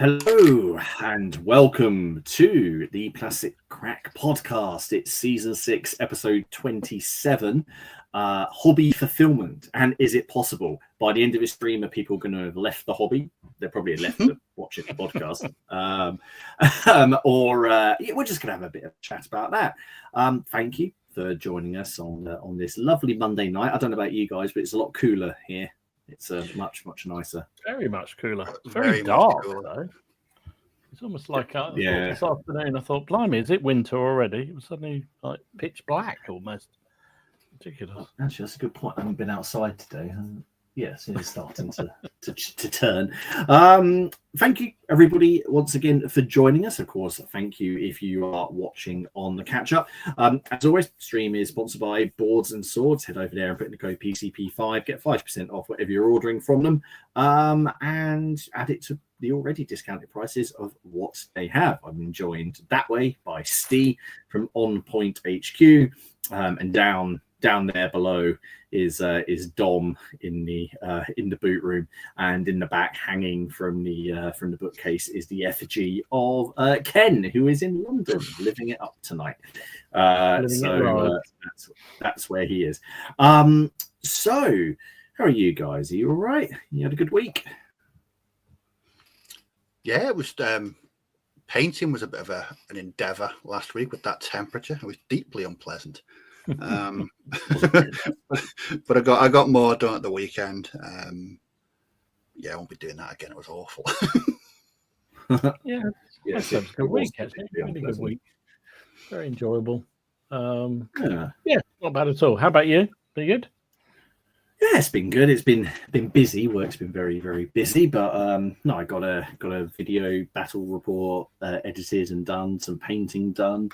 Hello and welcome to the Plastic Crack Podcast. It's season 6, episode 27, hobby fulfillment. And is it possible? By the end of this stream, are people going to have left the hobby? They're probably left watching the podcast. We're just going to have a bit of a chat about that. Thank you for joining us on this lovely Monday night. I don't know about you guys, but it's a lot cooler here. It's much nicer. Very much cooler. It's very dark, though. It's almost like this afternoon. I thought, blimey, is it winter already? It was suddenly like pitch black almost. Ridiculous. Actually, that's a good point. I haven't been outside today. Yes, it is starting to turn. Thank you, everybody, once again for joining us. Of course, thank you if you are watching on the catch-up. As always, stream is sponsored by Boards and Swords. Head over there and put in the code PCP5. Get 5% off whatever you're ordering from them, and add it to the already discounted prices of what they have. I'm joined that way by Steve from On Point HQ, and down there below is Dom in the boot room, and in the back, hanging from the bookcase, is the effigy of Ken, who is in London living it up tonight. That's where he is. So how are you guys? Are you all right? You had a good week? Yeah, it was. Painting was a bit of an endeavour last week with that temperature. It was deeply unpleasant. But I got more done at the weekend. Yeah, I won't be doing that again. It was awful. Yeah, it was a good week, actually. Really good week. Very enjoyable. Yeah, not bad at all. How about you? Pretty good? Yeah, it's been good. It's been busy. Work's been very, very busy. But no, I got a video battle report edited and done. Some painting done.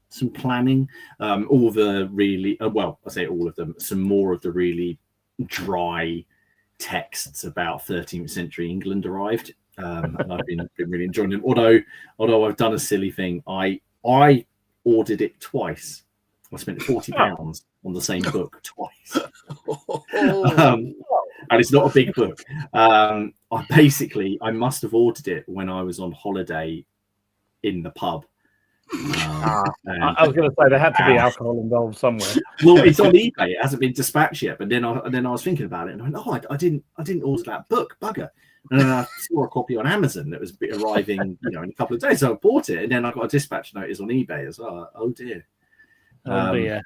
Some planning. All the really well, I say all of them. Some more of the really dry texts about 13th century England arrived, and I've been really enjoying them. Although I've done a silly thing. I ordered it twice. I spent £40 on the same book twice. And it's not a big book. I must have ordered it when I was on holiday in the pub. I was going to say there had to be alcohol involved somewhere. Well, it's on eBay. It hasn't been dispatched yet. But then I was thinking about it, and I went, I didn't order that book, bugger. And then I saw a copy on Amazon that was arriving, in a couple of days. So I bought it, and then I got a dispatch notice on eBay as well. Oh dear. Yeah.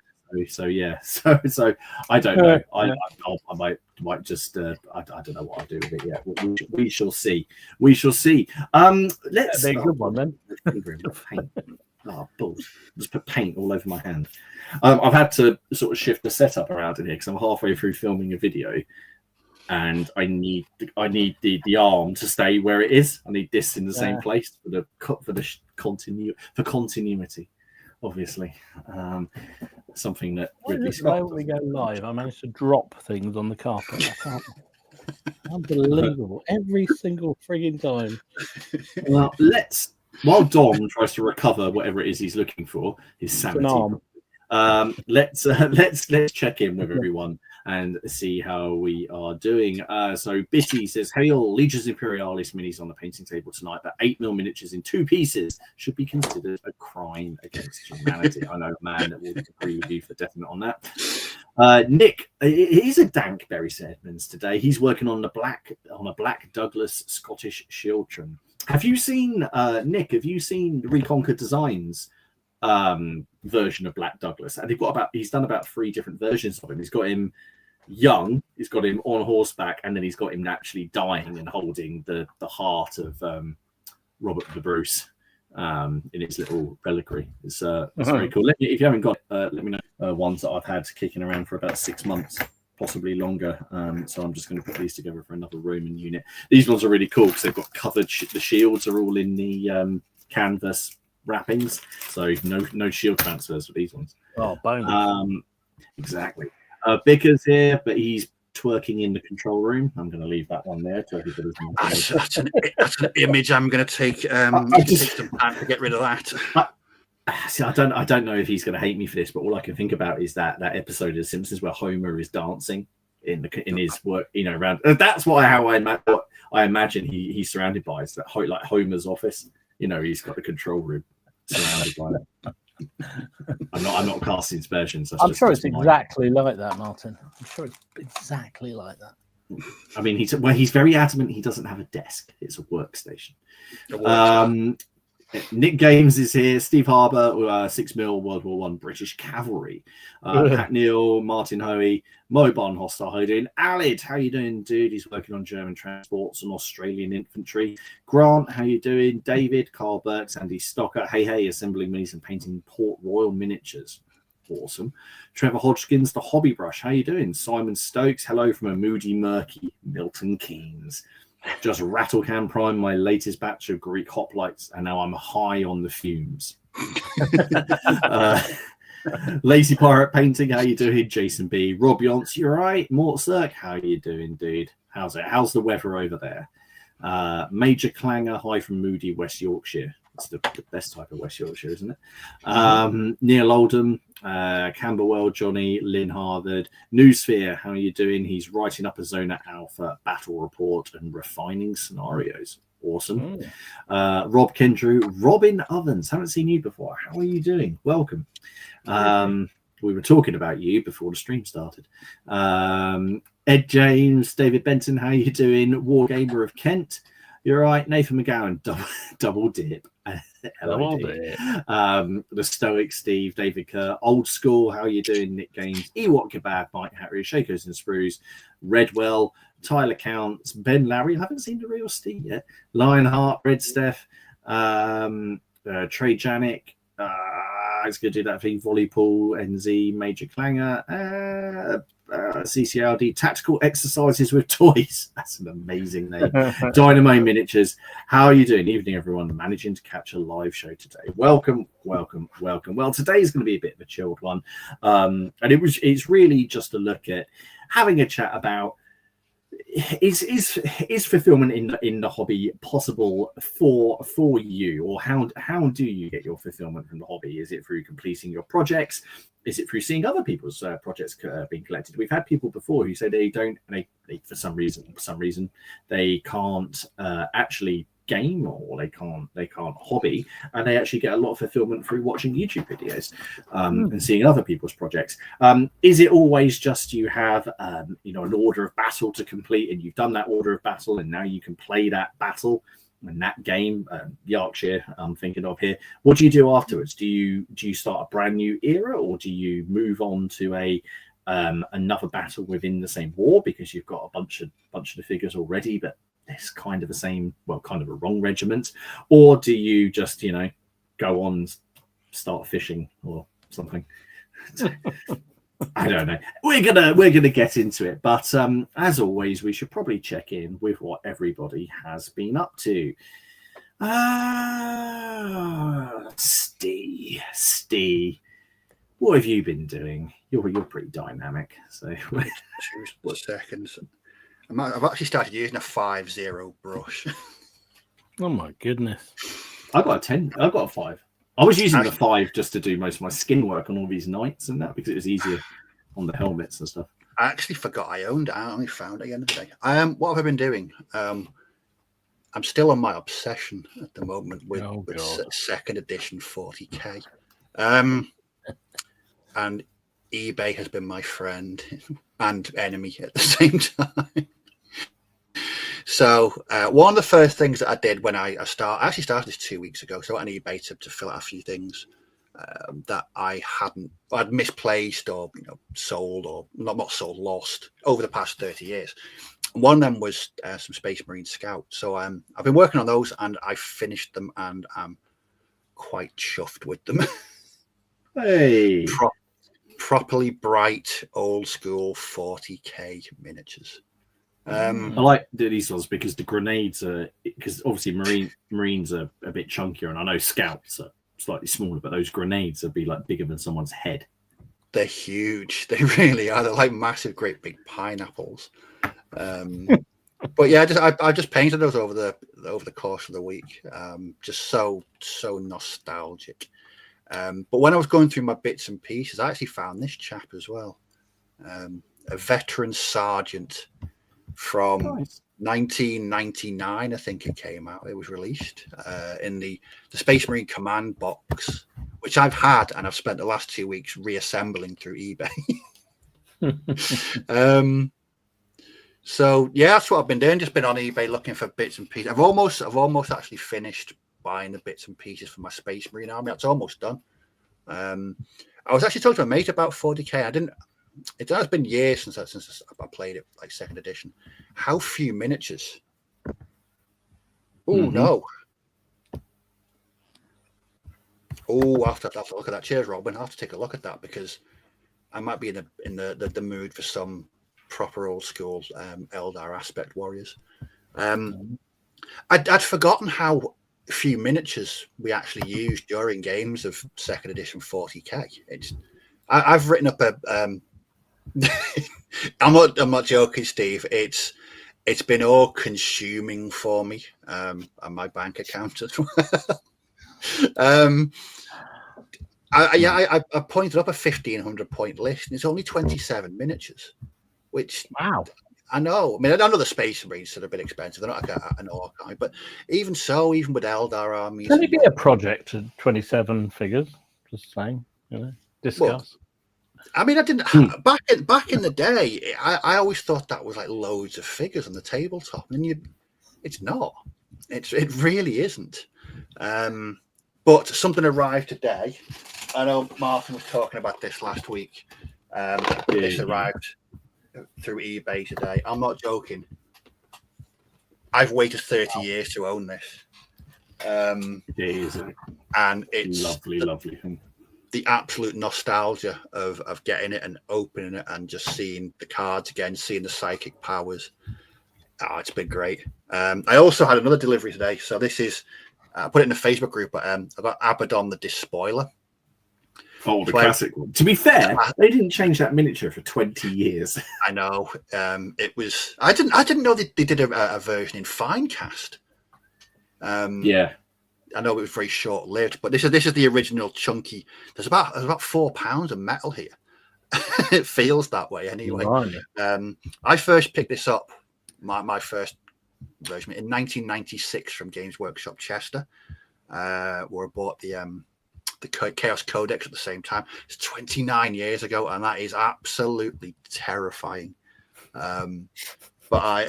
So I don't know. I might just I don't know what I'll do with it yet. We shall see. Let's be a good one then. Oh, balls. Just put paint all over my hand. I've had to sort of shift the setup around in here because I'm halfway through filming a video, and I need the arm to stay where it is. I need this in the same place for continuity. Obviously, something that Ridley Scott. When we go live, I managed to drop things on the carpet. I can't. Unbelievable! Every single frigging time. Well, while Dom tries to recover whatever it is he's looking for, his sanity. Let's check in with everyone and see how we are doing. So Bitty says, "Hail, Legions Imperialis minis on the painting table tonight, but 8mm miniatures in 2 pieces should be considered a crime against humanity." I know a man that will agree with you for definite on that. Nick, he's a dank Bury Sedmans today. He's working on a black Douglas Scottish shield trim. Have you seen Nick? Have you seen Reconquer Designs version of Black Douglas? And he's done about 3 different versions of him. He's got him young, he's got him on horseback, and then he's got him naturally dying and holding the heart of Robert the Bruce in its little reliquary. It's very cool. If you haven't got let me know. Ones that I've had kicking around for about 6 months, possibly longer. So I'm just going to put these together for another Roman unit. These ones are really cool because they've got covered. The shields are all in the canvas wrappings, so no shield transfers for these ones. Oh, bonus. Exactly. Bicker's here, but he's twerking in the control room. I'm going to leave that one there to everybody. That's an image I'm going to take. Take some time to get rid of that. See, I don't know if he's going to hate me for this, but all I can think about is that episode of The Simpsons where Homer is dancing in his work, around. That's how I I imagine he's surrounded by is that like Homer's office. He's got the control room surrounded by it. I'm not casting aspersions. I'm sure it's exactly like that, Martin. I'm sure it's exactly like that. I mean, he's very adamant he doesn't have a desk. It's a workstation. Nick Games is here. Steve Harbour, 6 mil World War I British Cavalry. Pat Neal, Martin Hoey, Mo Bonhoster, how you doing? Alid, how you doing, dude? He's working on German transports and Australian infantry. Grant, how you doing? David, Carl Burks, Andy Stocker. Hey, assembling minis and painting Port Royal miniatures. Awesome. Trevor Hodgkins, the hobby brush. How you doing? Simon Stokes, hello from a moody, murky Milton Keynes. Just rattle can prime my latest batch of Greek hoplites, and now I'm high on the fumes. Lazy Pirate Painting, how you doing? Jason B. Rob Yonce, you right? Mort Cirque, how you doing, dude? How's it? How's the weather over there? Major Clanger, hi from moody West Yorkshire. It's the best type of West Yorkshire, isn't it? Neil Oldham, Camberwell, Johnny, Lynn Harvard, Newsphere, how are you doing? He's writing up a Zona Alpha battle report and refining scenarios. Awesome. Rob Kendrew, Robin Ovens, haven't seen you before. How are you doing? Welcome. We were talking about you before the stream started. Ed James, David Benton, how are you doing? Wargamer of Kent. You're right, Nathan McGowan, double dip. Hello, the Stoic Steve, David Kerr, Old School, how you doing? Nick Games, Ewok Kebab, Mike Hattery, Shakos and Sprues, Redwell, Tyler Counts, Ben Larry, I haven't seen the real Steve yet, Lionheart, Red Steph, Trey Janik, it's going to do that thing, Volleypool, NZ, Major Clanger, CCLD, Tactical Exercises with Toys. That's an amazing name. Dynamo Miniatures. How are you doing? Evening, everyone. Managing to catch a live show today. Welcome. Well, today's going to be a bit of a chilled one. And it's really just a look at having a chat about is fulfillment in the hobby possible for you, or how do you get your fulfillment from the hobby? Is it through completing your projects? Is it through seeing other people's projects being collected? We've had people before who say they don't, they for some reason they can't actually game, or they can't hobby, and they actually get a lot of fulfillment through watching YouTube videos and seeing other people's projects. Is it always just you have an order of battle to complete, and you've done that order of battle, and now you can play that battle and that game? Yorkshire, I'm thinking of here. What do you do afterwards? Do you start a brand new era, or do you move on to another battle within the same war because you've got a bunch of the figures already, but it's kind of the same, kind of a wrong regiment? Or do you just, go on, start fishing or something? I don't know. We're gonna get into it, but as always, we should probably check in with what everybody has been up to. Steve, what have you been doing? You're pretty dynamic. So, 2 seconds. I've actually started using a 5-0 brush. Oh my goodness! I got a 10. I got a 5. I was using the 5 just to do most of my skin work on all these knights and that, because it was easier on the helmets and stuff. I actually forgot I owned it. I only found it at the end of the day. What have I been doing? I'm still on my obsession at the moment with second edition 40k. And eBay has been my friend and enemy at the same time. So one of the first things that I did when I actually started this 2 weeks ago, so on eBay to fill out a few things that I'd misplaced or sold, or not sold, lost over the past 30 years. And one of them was some Space Marine Scout. So I've been working on those, and I finished them, and I'm quite chuffed with them. Hey, properly bright, old school 40k miniatures. I like these ones because the grenades because obviously Marines are a bit chunkier, and I know Scouts are slightly smaller, but those grenades would be like bigger than someone's head. They're huge. They really are. They're like massive, great big pineapples. But yeah, I just painted those over the course of the week. Just so nostalgic. But when I was going through my bits and pieces, I actually found this chap as well. A veteran sergeant from 1999. I think it came out. It was released in the Space Marine Command box, which I've had and I've spent the last 2 weeks reassembling through eBay. So yeah, that's what I've been doing. Just been on eBay looking for bits and pieces. I've almost actually finished buying the bits and pieces for my Space Marine army. That's almost done. I was actually talking to a mate about 40k. It has been years since I played it, like 2nd edition. How few miniatures? Oh no! Oh, I'll have to look at that. Cheers, Robin. I'll have to take a look at that because I might be in the mood for some proper old school Eldar aspect warriors. I'd forgotten how few miniatures we actually used during games of 2nd edition 40k. I've written up a I'm not joking, Steve. It's been all consuming for me and my bank account as well. I pointed up a 1,500 point list and it's only 27 miniatures, which wow. I know. I mean, I know the Space Marines are a bit expensive. They're not like an archive, but even so, even with Eldar armies, can it be a project to 27 figures? Just saying, discuss. Well, I mean, I didn't back in the day. I always thought that was like loads of figures on the tabletop, and it's not. It really isn't. But something arrived today. I know Martin was talking about this last week. This arrived through eBay today. I'm not joking. I've waited 30 years to own this. It is, and it's lovely. The absolute nostalgia of getting it and opening it and just seeing the cards again, seeing the psychic powers. Oh, it's been great. I also had another delivery today. So this is, I put it in the Facebook group, but I got Abaddon the Despoiler. Oh, the classic one. To be fair, they didn't change that miniature for 20 years. I know. It was. I didn't know they did a version in Finecast. Yeah. I know it was very short lived, but this is the original chunky. There's about 4 pounds of metal here. It feels that way anyway. I first picked this up, my first version in 1996 from Games Workshop Chester, where I bought the Chaos Codex at the same time. It's 29 years ago, and that is absolutely terrifying. But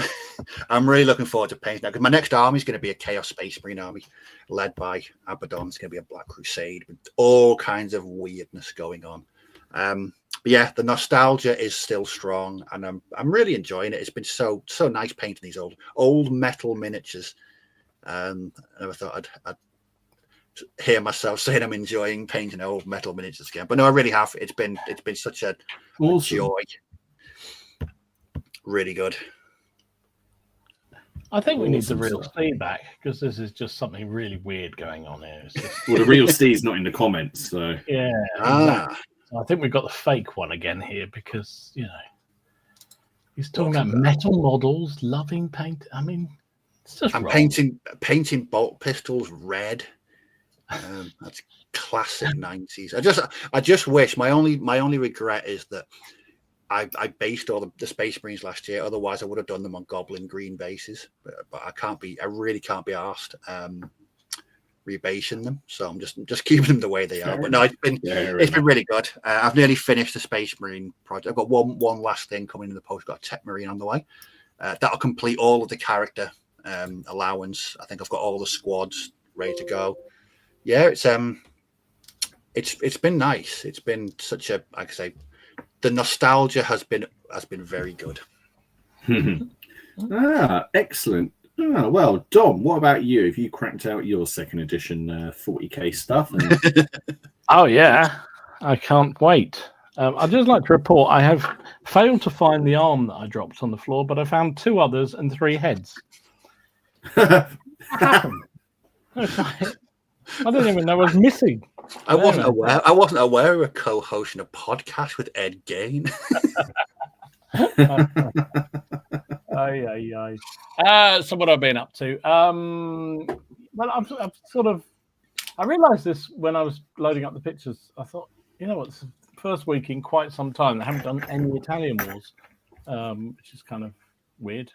I'm really looking forward to painting that because my next army is going to be a Chaos Space Marine army led by Abaddon. It's going to be a Black Crusade with all kinds of weirdness going on. But yeah, the nostalgia is still strong, and I'm really enjoying it. It's been so nice painting these old metal miniatures. I never thought I'd hear myself saying I'm enjoying painting old metal miniatures again, but no, I really have. It's been such a joy. Really good. I think we need the real Steve back because this is just something really weird going on here. Well, the real Steve's not in the comments, so yeah. Exactly. So I think we've got the fake one again here because he's talking about metal models, loving paint. I mean, it's just I'm painting bolt pistols red. That's classic 90s. I just wish my only regret is that I based all the Space Marines last year. Otherwise, I would have done them on Goblin green bases. But I really can't be asked rebasing them. So I'm just keeping them the way they are. But no, it's been really good. I've nearly finished the Space Marine project. I've got one last thing coming in the post. I've got a Tech Marine on the way. That'll complete all of the character allowance. I think I've got all the squads ready to go. Yeah, it's been nice. It's been such a, like I say, the nostalgia has been very good. Excellent. Well, Dom, what about you? Have you cracked out your 2nd edition 40k stuff? Oh yeah, I can't wait. I'd just like to report I have failed to find the arm that I dropped on the floor, but I found 2 others and 3 heads. What happened? I didn't even know I was missing. I wasn't aware we were co-hosting a podcast with Ed Gain. So what have I been up to? Well, I've sort of I realised this when I was loading up the pictures. I thought, it's the first week in quite some time I haven't done any Italian wars, which is kind of weird.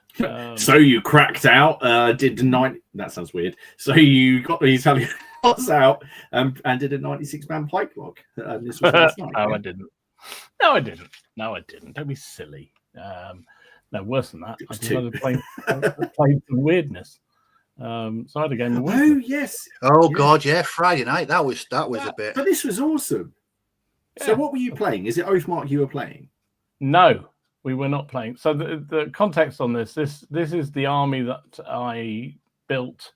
So you cracked out, did the 90. That sounds weird. So you got the Italian horse out and did a 96-man pike log. This was last night. No, I didn't. No, I didn't. Don't be silly. No, worse than that. I just played some weirdness. So I had a game of weirdness. Oh yes. Oh God, yeah. Friday night. That was a bit. But this was awesome. Yeah. So what were you playing? Is it Oathmark you were playing? No, we were not playing. So the context on this is the army that I built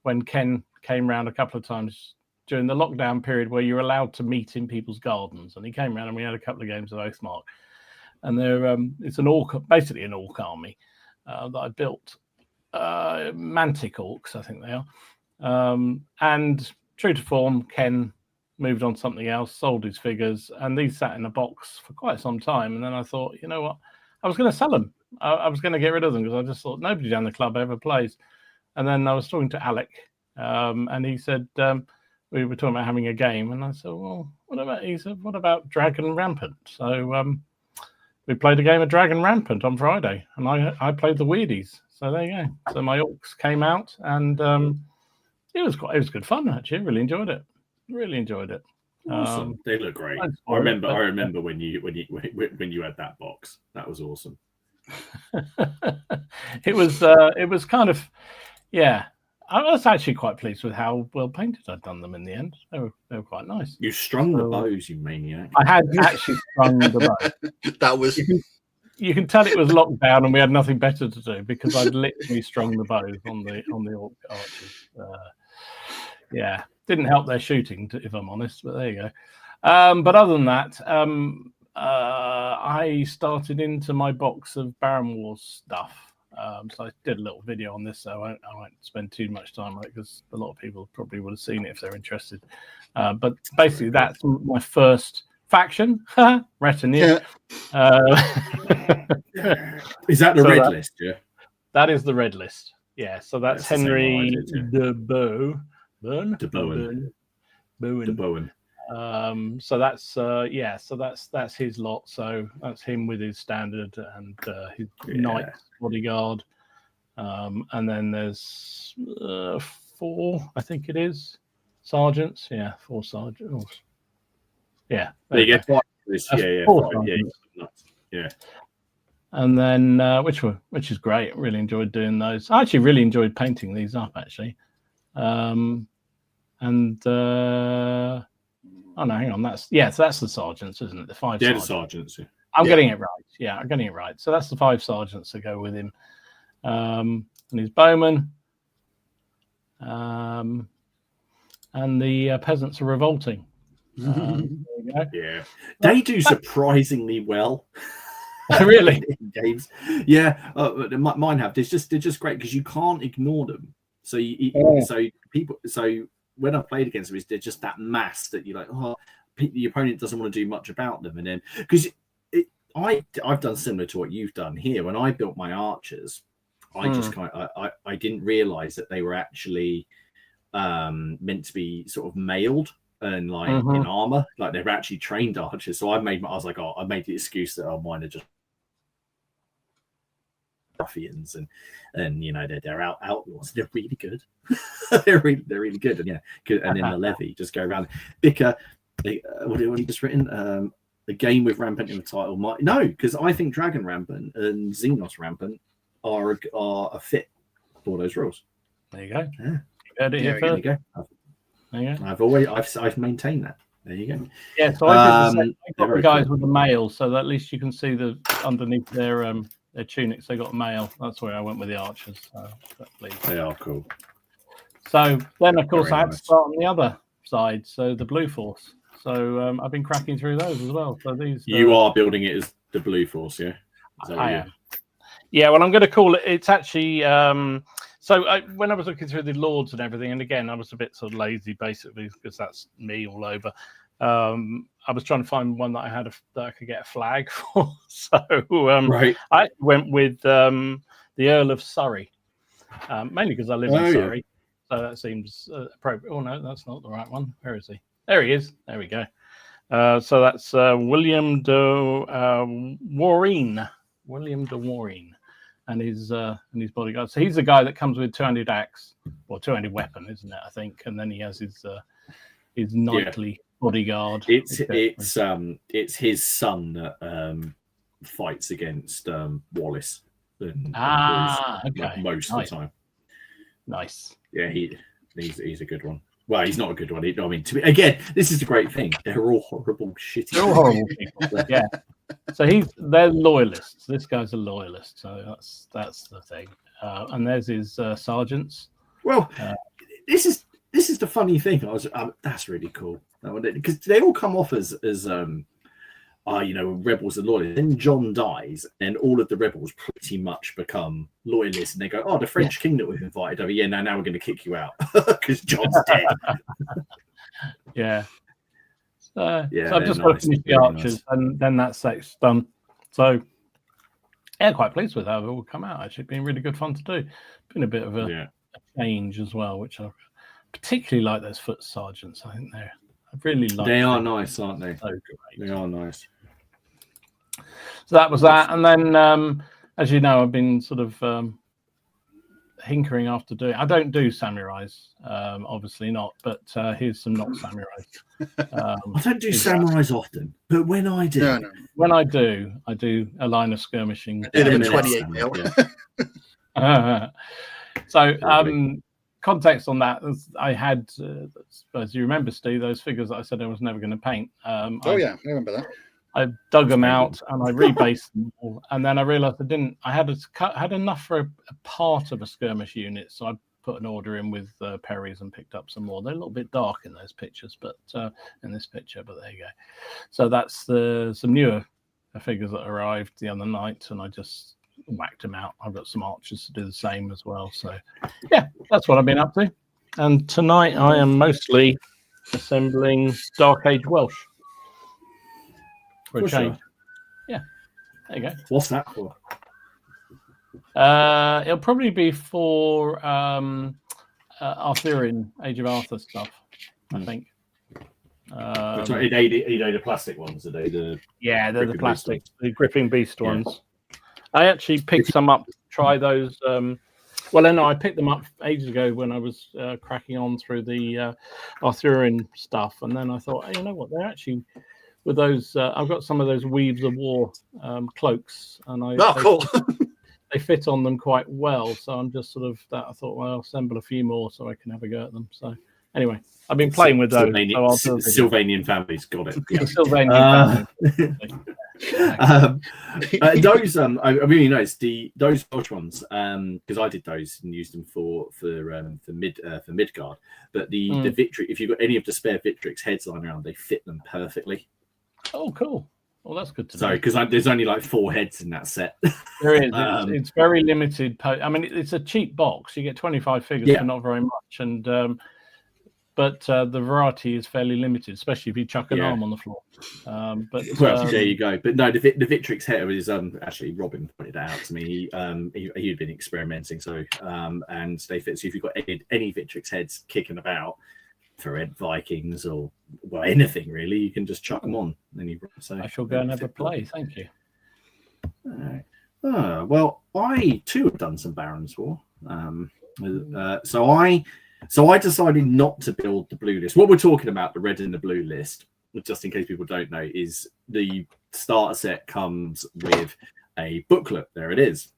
when Ken came round a couple of times during the lockdown period where you're allowed to meet in people's gardens. And he came around and we had a couple of games of Oathmark. And it's basically an orc army that I built. Mantic orcs, I think they are. And true to form, Ken moved on to something else, sold his figures, and these sat in a box for quite some time. And then I thought, you know what? I was going to sell them. I was going to get rid of them because I just thought nobody down the club ever plays. And then I was talking to Alec, and he said, we were talking about having a game. And I said, well, what about Dragon Rampant? So we played a game of Dragon Rampant on Friday, and I played the Weirdies. So there you go. So my orcs came out, and it was good fun, actually. Really enjoyed it. Awesome. They look great. I remember when you had that box. That was awesome. It was kind of, yeah. I was actually quite pleased with how well painted I'd done them in the end. They were quite nice. You strung the bows, you maniac. I had actually strung the bow. That was. You can tell it was lockdown and we had nothing better to do because I'd literally strung the bows on the orc archers. Yeah, didn't help their shooting, if I'm honest, but there you go. But other than that, I started into my box of Baron Wars stuff. So I did a little video on this, so I won't spend too much time on it because a lot of people probably would have seen it if they're interested. But basically, that's my first faction, retinue. Is that the red list? Yeah, that is the red list. Yeah, so that's Henry de Bowen. So that's his lot. So that's him with his standard and his knight bodyguard. And then there's 4, I think it is, sergeants. Yeah, 4 sergeants. Yeah, there you go. Yeah. And then which is great. Really enjoyed doing those. I actually really enjoyed painting these up, actually. Oh no, hang on. That's the sergeants, isn't it? The 5 sergeants. The sergeants. Yeah. I'm getting it right. Yeah, I'm getting it right. So that's the 5 sergeants that go with him. And his bowmen. And the peasants are revolting. There you go. Yeah. They do surprisingly well. Really? In games. Yeah. Mine have. They're just great because you can't ignore them. So so when I played against them, they're just that mass that you're like, oh, the opponent doesn't want to do much about them. And then because I've done similar to what you've done here. When I built my archers, I just I didn't realize that they were actually meant to be sort of mailed and like in armor, like they're actually trained archers. So I made the excuse that mine are just ruffians and you know they're outlaws. They're really good. they're really good. And yeah, good. And then the levy just go around bicker. What have you just written? A game with Rampant in the title. Because I think Dragon Rampant and Xenos Rampant are a fit for those rules. There you go. Yeah. You heard it here first. There you go. I've maintained that. There you go. Yeah, so I did the guys with the mail, so that at least you can see the underneath their tunics. They got mail. That's where I went with the archers. So they are cool. So then, of course, I had to start on the other side. So the Blue Force. So I've been cracking through those as well. So these you are building it as the Blue Force, yeah? I am. Yeah, well, I'm going to call it. It's actually. When I was looking through the Lords and everything, and again, I was a bit sort of lazy, basically, because that's me all over. I was trying to find one that I could get a flag for. So I went with the Earl of Surrey, mainly because I live in Surrey. So that seems appropriate. Oh, no, that's not the right one. Where is he? There he is. There we go. So that's William de Warreen. William de Warreen. and his bodyguard. So he's the guy that comes with 2-handed axe or 2-handed weapon, isn't it? I think, and then he has his knightly bodyguard. It's his son that fights against Wallace. Okay. Most of the time. Nice. Yeah, he's a good one. Well, he's not a good one. I mean, again, this is the great thing. They're all horrible, shitty. They're all horrible people. Yeah. So they're loyalists. This guy's a loyalist. So that's the thing. And there's his sergeants. Well, this is the funny thing. That's really cool because they all come off as rebels and loyalists. Then John dies, and all of the rebels pretty much become loyalists, and they go, "Oh, the French king that we've invited over. Yeah, now we're going to kick you out because John's dead." Yeah. So I've just nice. got to finish the archers, Nice. and then that set's done. So yeah, quite pleased with how it all come out. Actually, been really good fun to do. Been a bit of a change as well, which I particularly like those foot sergeants. I think I really like. They are nice, aren't they? So great. They are nice. So that was that, and then as you know, I've been sort of hinkering after doing. I don't do samurais, obviously not, but here's some not samurais. I don't do samurais often, but when I do, when I do a line of skirmishing. I did them in 28 mil. So context on that, I had, as you remember, Steve, those figures that I said I was never going to paint. I remember that. I dug them out and I rebased them all, and then I realised I had enough for a part of a skirmish unit, so I put an order in with Perry's and picked up some more. They're a little bit dark in those pictures, but in this picture, but there you go. So that's some newer figures that arrived the other night, and I just whacked them out. I've got some archers to do the same as well. So yeah, that's what I've been up to. And tonight I am mostly assembling Dark Age Welsh. For a change. Sure. Yeah, there you go. What's that for? It'll probably be for Arthurian Age of Arthur stuff, I think. Are they the plastic ones? Are they the? Yeah, they're the plastic, the gripping beast ones. I actually picked some up to try those. I picked them up ages ago when I was cracking on through the Arthurian stuff, and then I thought, hey, you know what? They're actually with those. I've got some of those Weaves of War cloaks, and cool. They fit on them quite well. So I'm just sort of that. I thought, well, I'll assemble a few more so I can have a go at them. So anyway, I've been playing with those. Sylvanian families got it. Yeah. Sylvanian families. Those I really noticed those Welsh ones because I did those and used them for Midgard. But the Victory, if you've got any of the spare Victrix heads lying around, they fit them perfectly. Oh, cool. Well, that's good to know. Sorry, because there's only like 4 heads in that set. There is. It's very limited. I mean, it's a cheap box. You get 25 figures for not very much, and but the variety is fairly limited, especially if you chuck an arm on the floor. There you go. But no, the Victrix head is actually Robin pointed it out to me. He'd been experimenting, so and they fit. So if you've got any Victrix heads kicking about for Ed Vikings or anything really, you can just chuck them on. I shall go and have a play. Thank you. All right. Well, I too have done some Baron's War. So I decided not to build the blue list. What we're talking about, the red and the blue list, just in case people don't know, is the starter set comes with a booklet. There it is.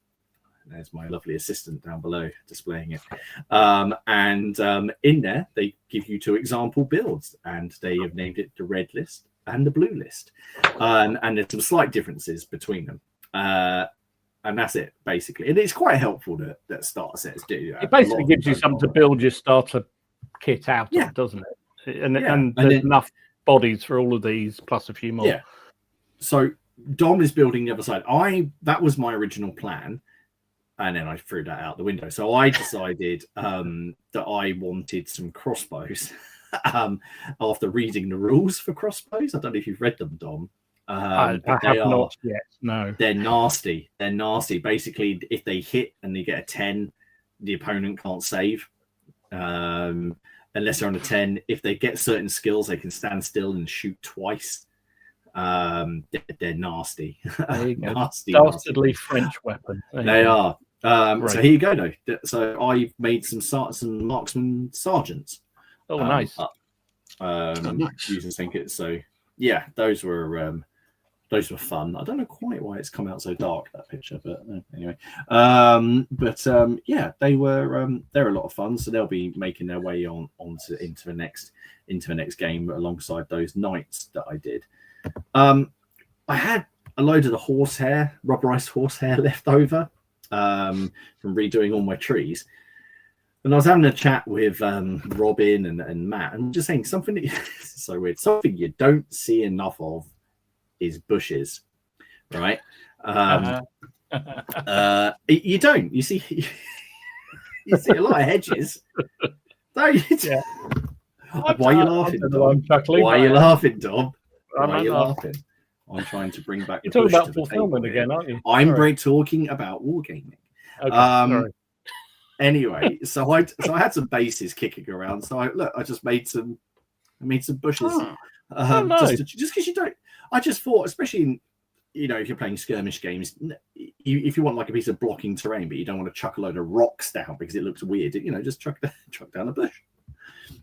There's my lovely assistant down below displaying it. And in there, they give you 2 example builds, and they have named it the red list and the blue list. And there's some slight differences between them. And that's it, basically. And it's quite helpful that starter sets do. It basically gives you something to build your starter kit out of, doesn't it? And there's enough bodies for all of these, plus a few more. Yeah. So Dom is building the other side. That was my original plan. And then I threw that out the window. So I decided that I wanted some crossbows after reading the rules for crossbows. I don't know if you've read them, Dom. I have not yet. No, they're nasty. They're nasty. Basically, if they hit and they get a 10, the opponent can't save unless they're on a 10. If they get certain skills, they can stand still and shoot twice. They're nasty. There you go. nasty, Dastardly nasty. French weapon. They are. Right. So here you go, though. So I've made some marksman sergeants. Oh, nice. Nice. Using trinkets. So yeah, those were fun. I don't know quite why it's come out so dark, that picture, but anyway. Yeah, they're a lot of fun. So they'll be making their way into the next game alongside those knights that I did. I had a load of the rubberized horsehair left over from redoing all my trees. And I was having a chat with Robin and Matt, and just saying something that is so weird. Something you don't see enough of is bushes, right? You don't. You see, you see a lot of hedges. Don't you? Yeah. Why are you laughing, Dom? Why are you laughing, Dom? Why are you laughing? I'm trying to bring back. You're talking about fulfillment again, aren't you? I'm talking about wargaming. Okay, sorry. Anyway, so I had some bases kicking around. So I just made some bushes. Nice. Just because you don't. I just thought, especially if you're playing skirmish games, if you want like a piece of blocking terrain, but you don't want to chuck a load of rocks down because it looks weird, just chuck down a bush.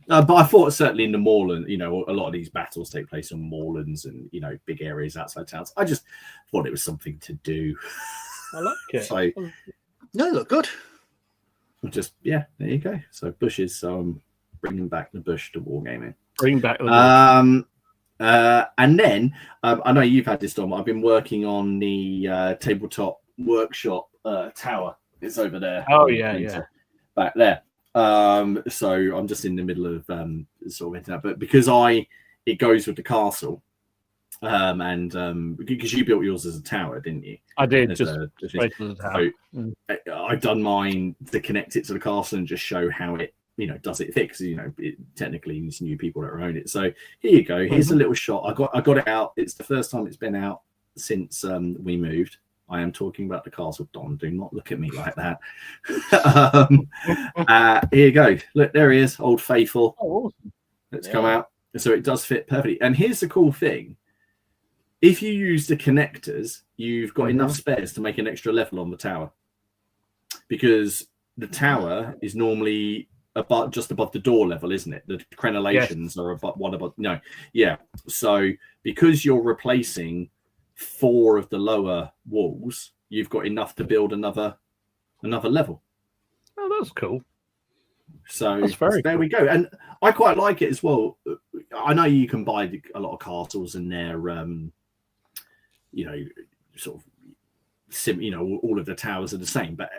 But I thought certainly in the moorland, a lot of these battles take place on moorlands and big areas outside towns. I just thought it was something to do. I like it. So No, they look good. There you go. So bushes. So I'm bringing back the bush to wargaming. Bring back the bush. And then I know you've had this, Dom. I've been working on the tabletop workshop tower. It's over there. Oh yeah. Back there. So I'm just in the middle of sort of internet, but because it goes with the castle, and because you built yours as a tower, didn't you? I did. I've done mine to connect it to the castle and just show how it does it fit, because technically these new people that own it. So here you go. Here's a little shot. I got it out. It's the first time it's been out since we moved. I am talking about the castle. Don, do not look at me like that. Here you go. Look, there he is, Old Faithful. Oh, awesome. Let's come out. So it does fit perfectly. And here's the cool thing. If you use the connectors, you've got enough spares to make an extra level on the tower. Because the tower is normally just above the door level, isn't it? The crenellations are above So because you're replacing 4 of the lower walls, you've got enough to build another level. Oh, that's cool. So there we go. And I quite like it as well. I know you can buy a lot of castles and they're sort of all of the towers are the same, but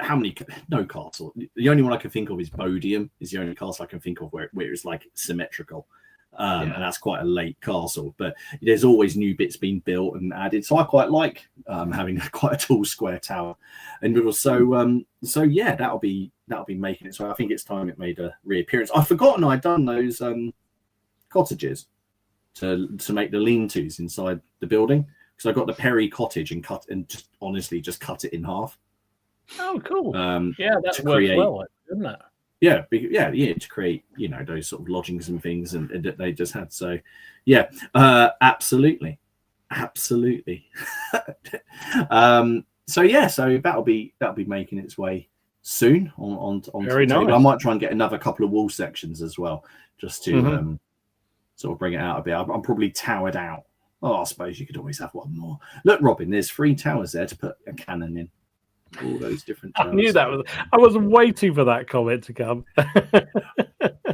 no castle. The only one I can think of is Bodiam, is the only castle I can think of where it's like symmetrical. And that's quite a late castle, but there's always new bits being built and added. So I quite like having quite a tall square tower, and also that'll be making it. So I think it's time it made a reappearance. I've forgotten I'd done those cottages to make the lean-tos inside the building, because I got the Perry cottage and cut it in half. Oh, cool. That works well, doesn't it? Yeah, to create those sort of lodgings and things, and that they just had. So absolutely. So that'll be making its way soon on Very nice. I might try and get another couple of wall sections as well, just to sort of bring it out a bit. I'm probably towered out. I suppose you could always have one more. Look, Robin, there's 3 towers there to put a cannon in. All those different towers. I knew that I was waiting for that comment to come.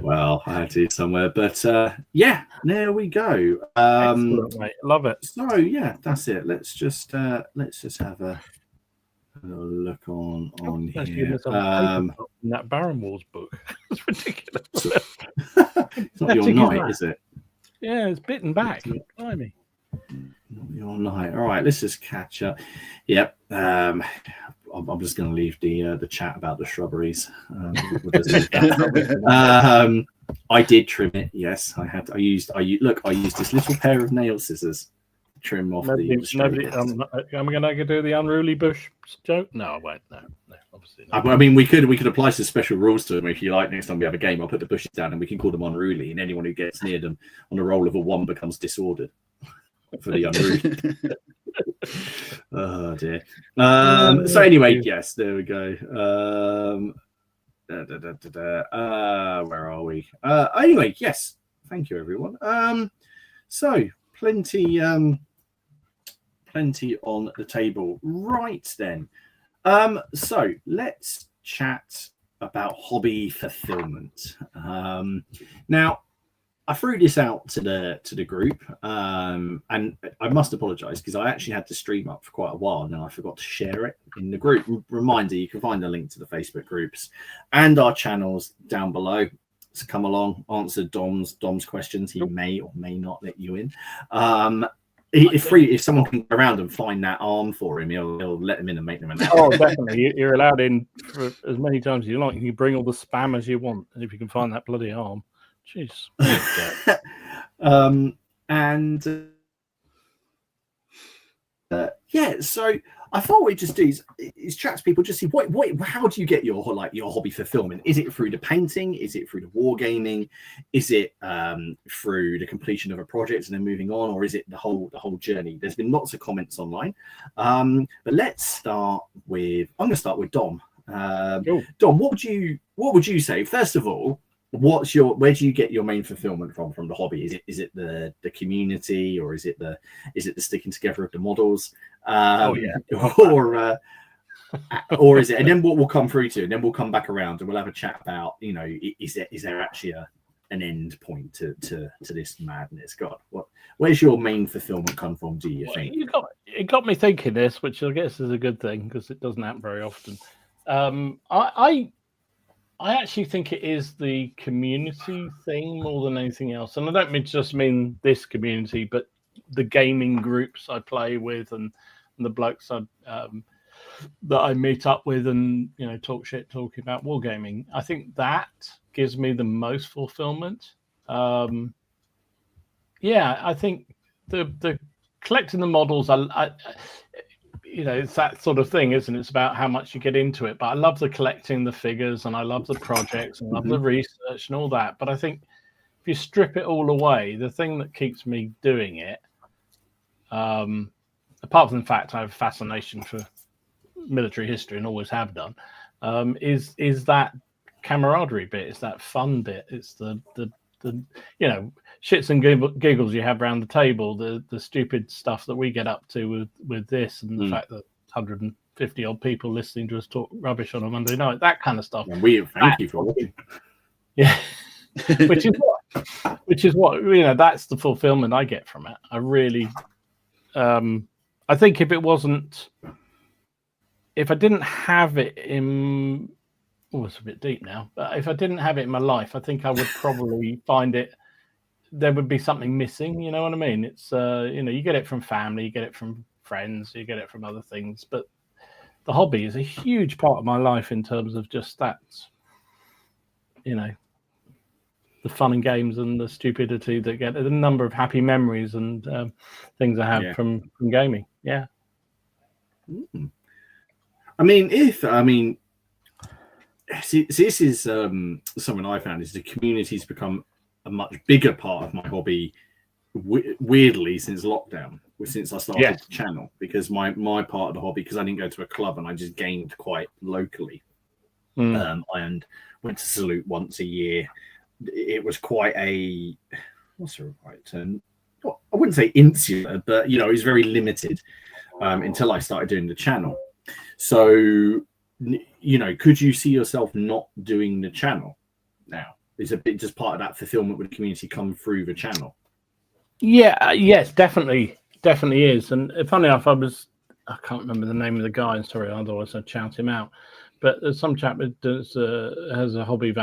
Well, I had to somewhere, but there we go. Excellent, mate. Love it. So that's it. Let's just have a look on here. In that Baron Wars book. It's ridiculous. It's not your night, is it? Yeah, it's bitten back. Blimey. Not your night. All right, let's just catch up. Yep. I'm just going to leave the chat about the shrubberies. I did trim it. Yes, I had. I used this little pair of nail scissors to trim off the. Am I going to do the unruly bush joke? No, I won't. No, obviously not. I mean, we could apply some special rules to them if you like. Next time we have a game, I'll put the bushes down and we can call them unruly, and anyone who gets near them on a roll of a 1 becomes disordered. for the unruly. Oh dear. So anyway, yes, there we go. Where are we? Anyway, yes. Thank you, everyone. So plenty on the table. Right then. So let's chat about hobby fulfillment. Now, I threw this out to the group, and I must apologise because I actually had the stream up for quite a while, and then I forgot to share it in the group. Reminder: you can find a link to the Facebook groups and our channels down below. So come along, answer Dom's questions. He may or may not let you in. If someone can go around and find that arm for him, he'll let him in and make them an hour. Oh, definitely. You're allowed in for as many times as you like. You bring all the spam as you want, and if you can find that bloody arm. Jeez. Yeah, so I thought we'd just do is chat to people, just see how do you get your hobby fulfillment? Is it through the painting? Is it through the wargaming? Is it through the completion of a project and then moving on, or is it the whole journey? There's been lots of comments online, but let's start with. I'm going to start with Dom. Dom, what would you say first of all? Where do you get your main fulfillment from the hobby? Is it the community, or is it the sticking together of the models? Or is it? And then what we'll come through to, and then we'll come back around and we'll have a chat about, is there actually an end point to this madness? God, where's your main fulfillment come from? Do you think? It got me thinking this, which I guess is a good thing because it doesn't happen very often. I actually think it is the community thing more than anything else. And I don't just mean this community, but the gaming groups I play with and the blokes that I meet up with and, talking about wargaming. I think that gives me the most fulfillment. I think the collecting the models, it's that sort of thing, isn't it? It's about how much you get into it. But I love the collecting the figures, and I love the projects, and I love the research and all that. But I think if you strip it all away, the thing that keeps me doing it, apart from the fact I have a fascination for military history and always have done, is that camaraderie bit. It's that fun bit. It's the shits and giggles you have around the table, the stupid stuff that we get up to with this, and the fact that 150 odd people listening to us talk rubbish on a Monday night, that kind of stuff. And we thank you for watching. Yeah, which is what that's the fulfillment I get from it. I really, I think if I didn't have it in. Oh, it's a bit deep now. But if I didn't have it in my life, I think I would probably find there would be something missing. You know what I mean? It's, you get it from family, you get it from friends, you get it from other things. But the hobby is a huge part of my life in terms of just that, the fun and games and the stupidity that get the number of happy memories and things I have from gaming. Yeah. See, this is something I found is the community's become a much bigger part of my hobby. Weirdly, since lockdown, since I started the channel, because my part of the hobby, because I didn't go to a club and I just gamed quite locally, and went to Salute once a year. It was quite a what's the right term? I wouldn't say insular, but it was very limited until I started doing the channel. So. Could you see yourself not doing the channel now? Is a bit just part of that fulfillment with the community come through the channel? Yeah, yes, definitely is. And funny enough, I can't remember the name of the guy. Sorry, otherwise I'd shout him out. But there's some chap that has a hobby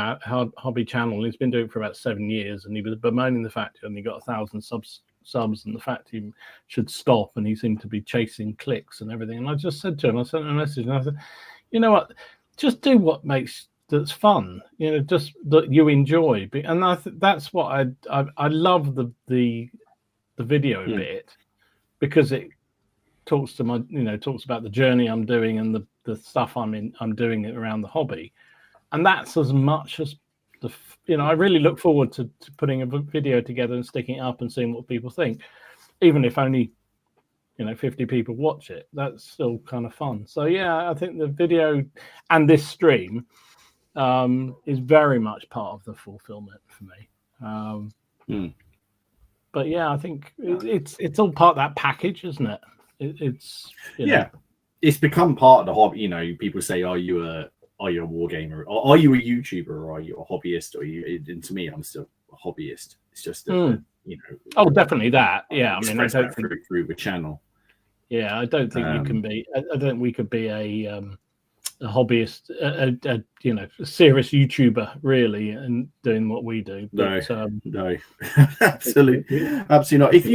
channel. And he's been doing it for about 7 years, and he was bemoaning the fact he only got 1,000 subs, and the fact he should stop. And he seemed to be chasing clicks and everything. And I just said to him, I sent him a message, and I said, you know what? Just do what that's fun. Just that you enjoy. And that's what I love the video bit, because it talks to talks about the journey I'm doing and the stuff I'm doing around the hobby, and that's as much as I really look forward to putting a video together and sticking it up and seeing what people think. even if only 50 people watch it, that's still kind of fun. So yeah, I think the video and this stream is very much part of the fulfillment for me. But yeah, I think it's all part of that package, isn't it? It's become part of the hobby. People say, are you a war gamer, or are you a YouTuber, or are you a hobbyist, and to me, I'm still a hobbyist. It's just oh, definitely that. Yeah, I mean, I don't think through the channel. Yeah, I don't think you can be. I don't think we could be a hobbyist, a serious YouTuber, really, and doing what we do. But, no, absolutely not. If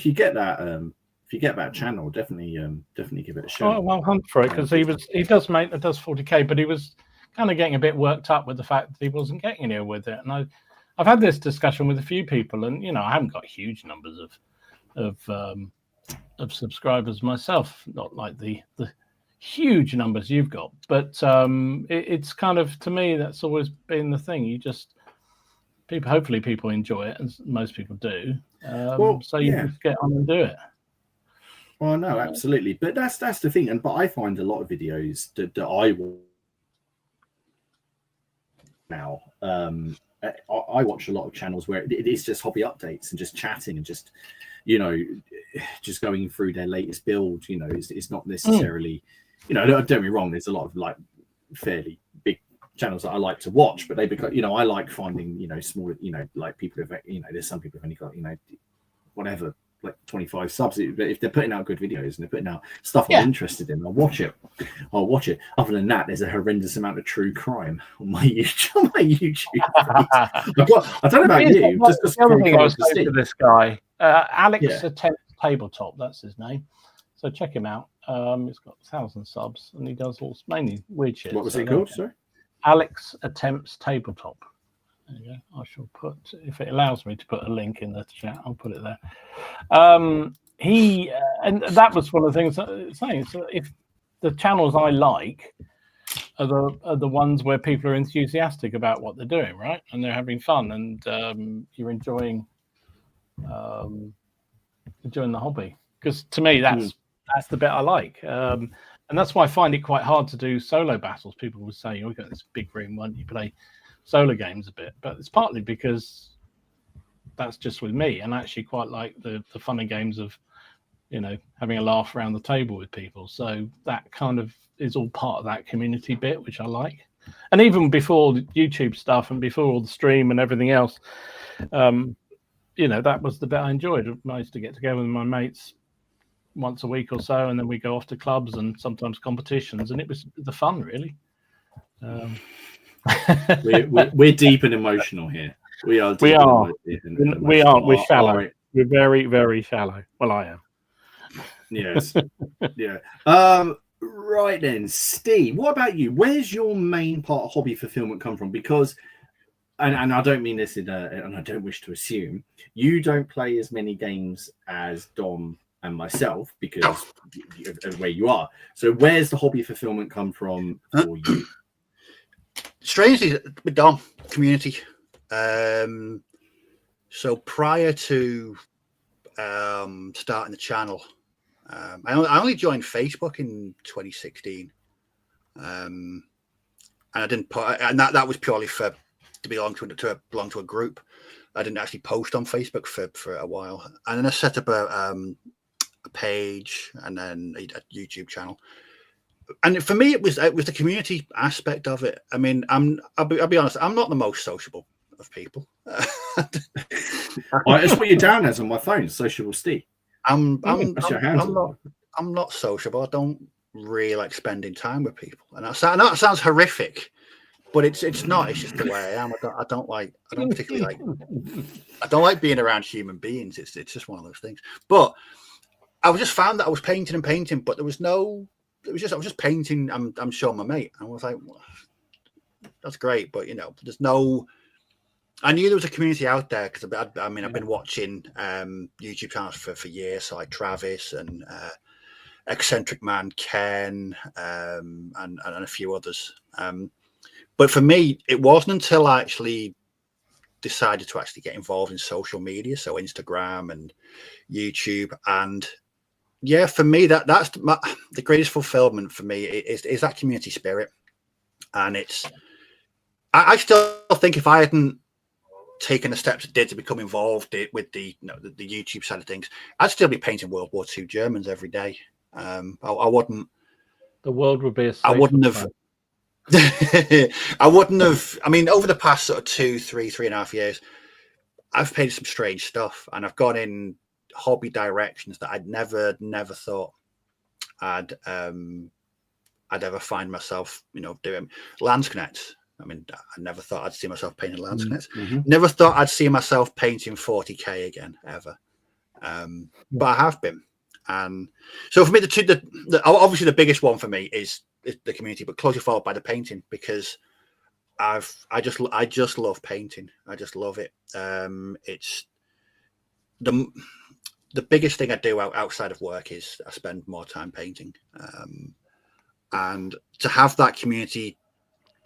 you get that channel, definitely give it a shot. Oh, well, hunt for it, because he does 40K, but he was kind of getting a bit worked up with the fact that he wasn't getting anywhere with it. And I've had this discussion with a few people, and I haven't got huge numbers of subscribers myself, not like the huge numbers you've got, but it's kind of, to me, that's always been the thing. Hopefully people enjoy it, as most people do. So you just get on and do it. Well, no, absolutely, but that's the thing. But I find a lot of videos that I will now. I watch a lot of channels where it is just hobby updates and just chatting and just just going through their latest build. It's not necessarily don't get me wrong, there's a lot of like fairly big channels that I like to watch, but they become I like finding smaller like people have there's some people have only got whatever, like 25 subs, but if they're putting out good videos and they're putting out stuff I'm interested in, I'll watch it. Other than that, there's a horrendous amount of true crime on my YouTube. I don't know about you. Just the other thing I was saying to this guy, Alex Attempts Tabletop, that's his name. So check him out. He's got 1,000 subs, and he does mainly weird shit. What was it called? Sorry, Alex Attempts Tabletop. There you go. I shall put, if it allows me to put a link in the chat, I'll put it there. And that was one of the things I was saying. So if the channels I like are the ones where people are enthusiastic about what they're doing, right, and they're having fun, and you're enjoying the hobby. Because to me, that's the bit I like. And that's why I find it quite hard to do solo battles. People will say, we've got this big room, why don't you play solo games a bit? But it's partly because that's just with me, and I actually quite like the fun and games of having a laugh around the table with people. So that kind of is all part of that community bit, which I like. And even before the YouTube stuff and before all the stream and everything else, that was the bit I enjoyed. I used to get together with my mates once a week or so, and then we go off to clubs and sometimes competitions, and it was the fun, really. We're deep and emotional here. We are. We're shallow. Right. We're very, very shallow. Well, I am. Yes. Yeah. Right then, Steve. What about you? Where's your main part of hobby fulfillment come from? Because, and I don't mean this and I don't wish to assume you don't play as many games as Dom and myself because of where you are. So, where's the hobby fulfillment come from for you? Strangely, with Dom community. So prior to starting the channel, I only joined Facebook in 2016, and I didn't put, and that was purely to belong to a group. I didn't actually post on Facebook for a while, and then I set up a page and then a YouTube channel. And for me, it was the community aspect of it. I mean, I'll be honest, I'm not the most sociable of people. I just put you down as on my phone, sociable Steve. I'm not sociable. I don't really like spending time with people, and that sounds horrific, but it's not. It's just the way I am. I don't particularly like being around human beings. It's just one of those things. But I just found that I was painting, but there was no. I was just painting. I'm showing my mate. I was like, well, that's great, but there's no. I knew there was a community out there because I've been watching YouTube channels for years, so like Travis and Eccentric Man Ken and a few others. But for me, it wasn't until I actually decided to actually get involved in social media, so Instagram and YouTube. And yeah, for me, that's the greatest fulfillment for me is that community spirit. And I still think if I hadn't taken the steps it did to become involved with the YouTube side of things, I'd still be painting World War II Germans every day. I wouldn't. The world would be a I wouldn't have. I wouldn't have. I mean, over the past sort of 3.5 years, I've painted some strange stuff, and I've gone in hobby directions that I'd never thought I'd ever find myself, doing. Landsknets. I mean, I never thought I'd see myself painting landsknets. Mm-hmm. Never thought I'd see myself painting 40k again, ever. But I have been. And so for me, obviously the biggest one for me is the community, but closely followed by the painting, because I just love painting. I just love it. It's the biggest thing I do outside of work is I spend more time painting. And to have that community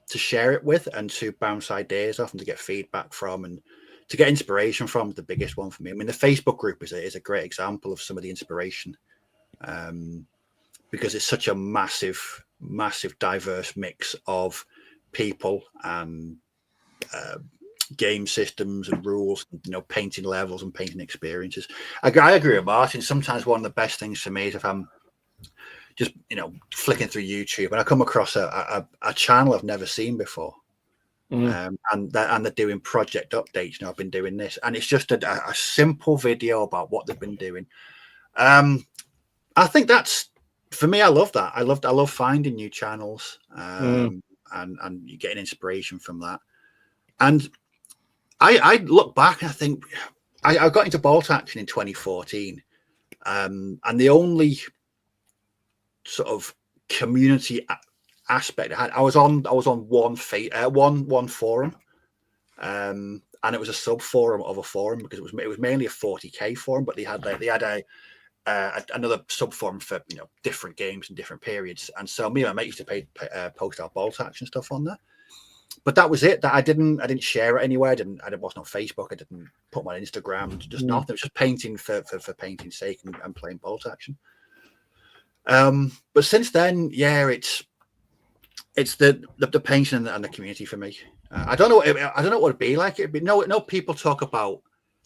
to share it with and to bounce ideas off and to get feedback from and to get inspiration from is the biggest one for me. I mean, the Facebook group is a great example of some of the inspiration, because it's such a massive, diverse mix of people and game systems and rules, painting levels and painting experiences. I agree with Martin. Sometimes one of the best things for me is if I'm just flicking through YouTube and I come across a channel I've never seen before, and they're doing project updates. I've been doing this, and it's just a simple video about what they've been doing. I think that's, for me, I love that. I love finding new channels, and getting inspiration from that. And I look back and I think I got into bolt action in 2014, and the only sort of community aspect I was on one forum, and it was a sub forum of a forum, because it was mainly a 40k forum, but they had another sub forum for different games and different periods. And so me and my mate used to post our bolt action stuff on there, but that was it. That I didn't share it anywhere. I wasn't on Facebook. I didn't put my Instagram. Just nothing. It was just painting for painting's sake and playing bolt action. But since then, yeah, it's the painting and the community for me. I don't know what it'd be like. People talk about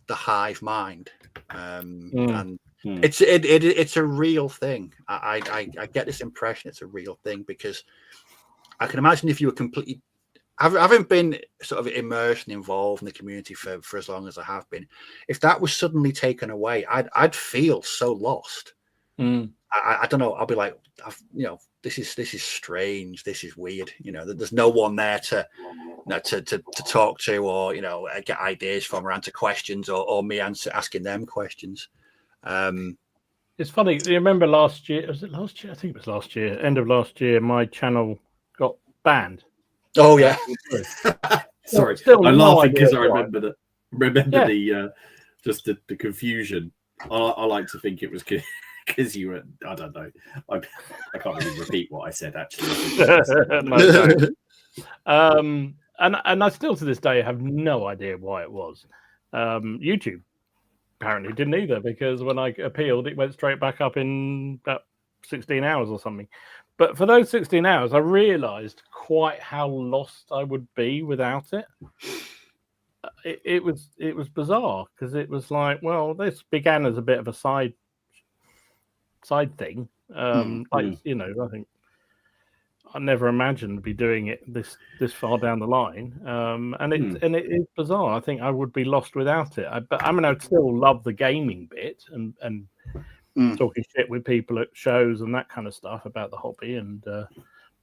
the hive mind, and it's a real thing. I get this impression it's a real thing, because I can imagine if you were completely, having been sort of immersed and involved in the community for as long as I have been, if that was suddenly taken away, I'd feel so lost. I don't know. I'll be like, this is strange. This is weird. There's no one there to talk to, or get ideas from, or answer questions, or me asking them questions. It's funny. You remember last year? Was it last year? I think it was last year. End of last year, my channel got banned. Oh yeah. Sorry, I'm laughing because I remember the just the confusion. I like to think it was because you were, I don't know. I can't really repeat what I said, actually. And I still to this day have no idea why it was. YouTube apparently didn't either, because when I appealed, it went straight back up in about 16 hours or something. But for those 16 hours, I realised quite how lost I would be without it. It was bizarre, because it was like, well, this began as a bit of a side thing. I think I never imagined be doing it this far down the line. And it is bizarre. I think I would be lost without it. But I mean, I'd still love the gaming bit and talking shit with people at shows and that kind of stuff about the hobby. And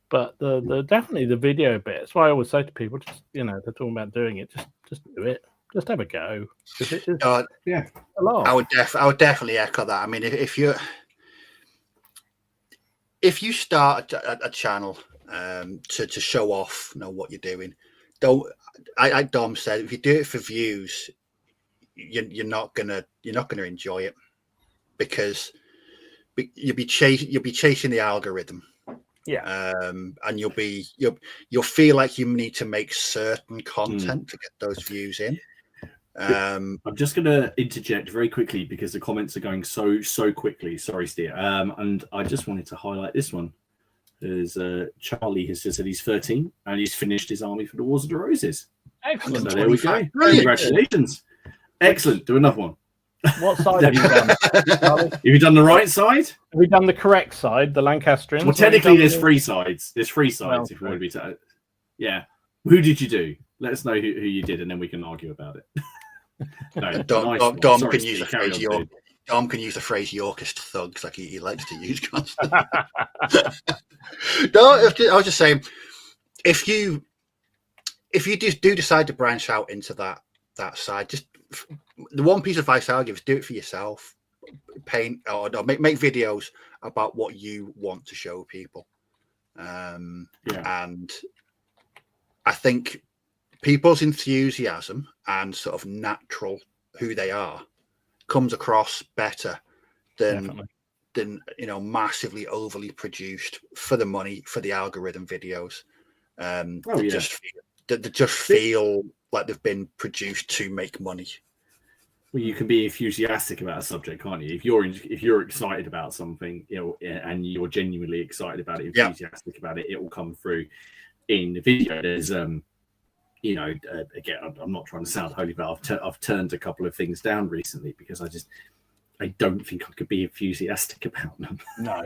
but the definitely the video bit. That's why I always say to people, just they're talking about doing it, just do it. Just have a go. It is, a lot. I would definitely echo that. I mean, if you start a channel to show off, what you're doing, like Dom said, if you do it for views, you're not gonna enjoy it, because you'll be chasing the algorithm. Yeah. And you'll feel like you need to make certain content to get those views in. I'm just going to interject very quickly because the comments are going so quickly. Sorry, Steve. And I just wanted to highlight this one. There's Charlie has just said he's 13 and he's finished his Army for the Wars of the Roses. Excellent. So there we go. Brilliant. Congratulations. Excellent. Do another one. What side have you done? Charlie? Have you done the right side? Have we done the correct side, the Lancastrians? Well, technically, there's three sides. There's three sides if you want to be. Yeah. Who did you do? Let us know who you did, and then we can argue about it. No, Dom can use the phrase Dom can use the phrase Yorkist thugs like he likes to use constantly. No, I was just saying, if you just do decide to branch out into that side, just the one piece of advice I'll give is do it for yourself. Paint or make videos about what you want to show people. And I think people's enthusiasm and sort of natural who they are comes across better than massively overly produced for the money, for the algorithm videos. That just feel like they've been produced to make money. Well, you can be enthusiastic about a subject, can't you? If you're excited about something, and you're genuinely excited about it, enthusiastic about it, it will come through in the video. There's again, I'm not trying to sound holy, but I've turned a couple of things down recently because I don't think I could be enthusiastic about them. No,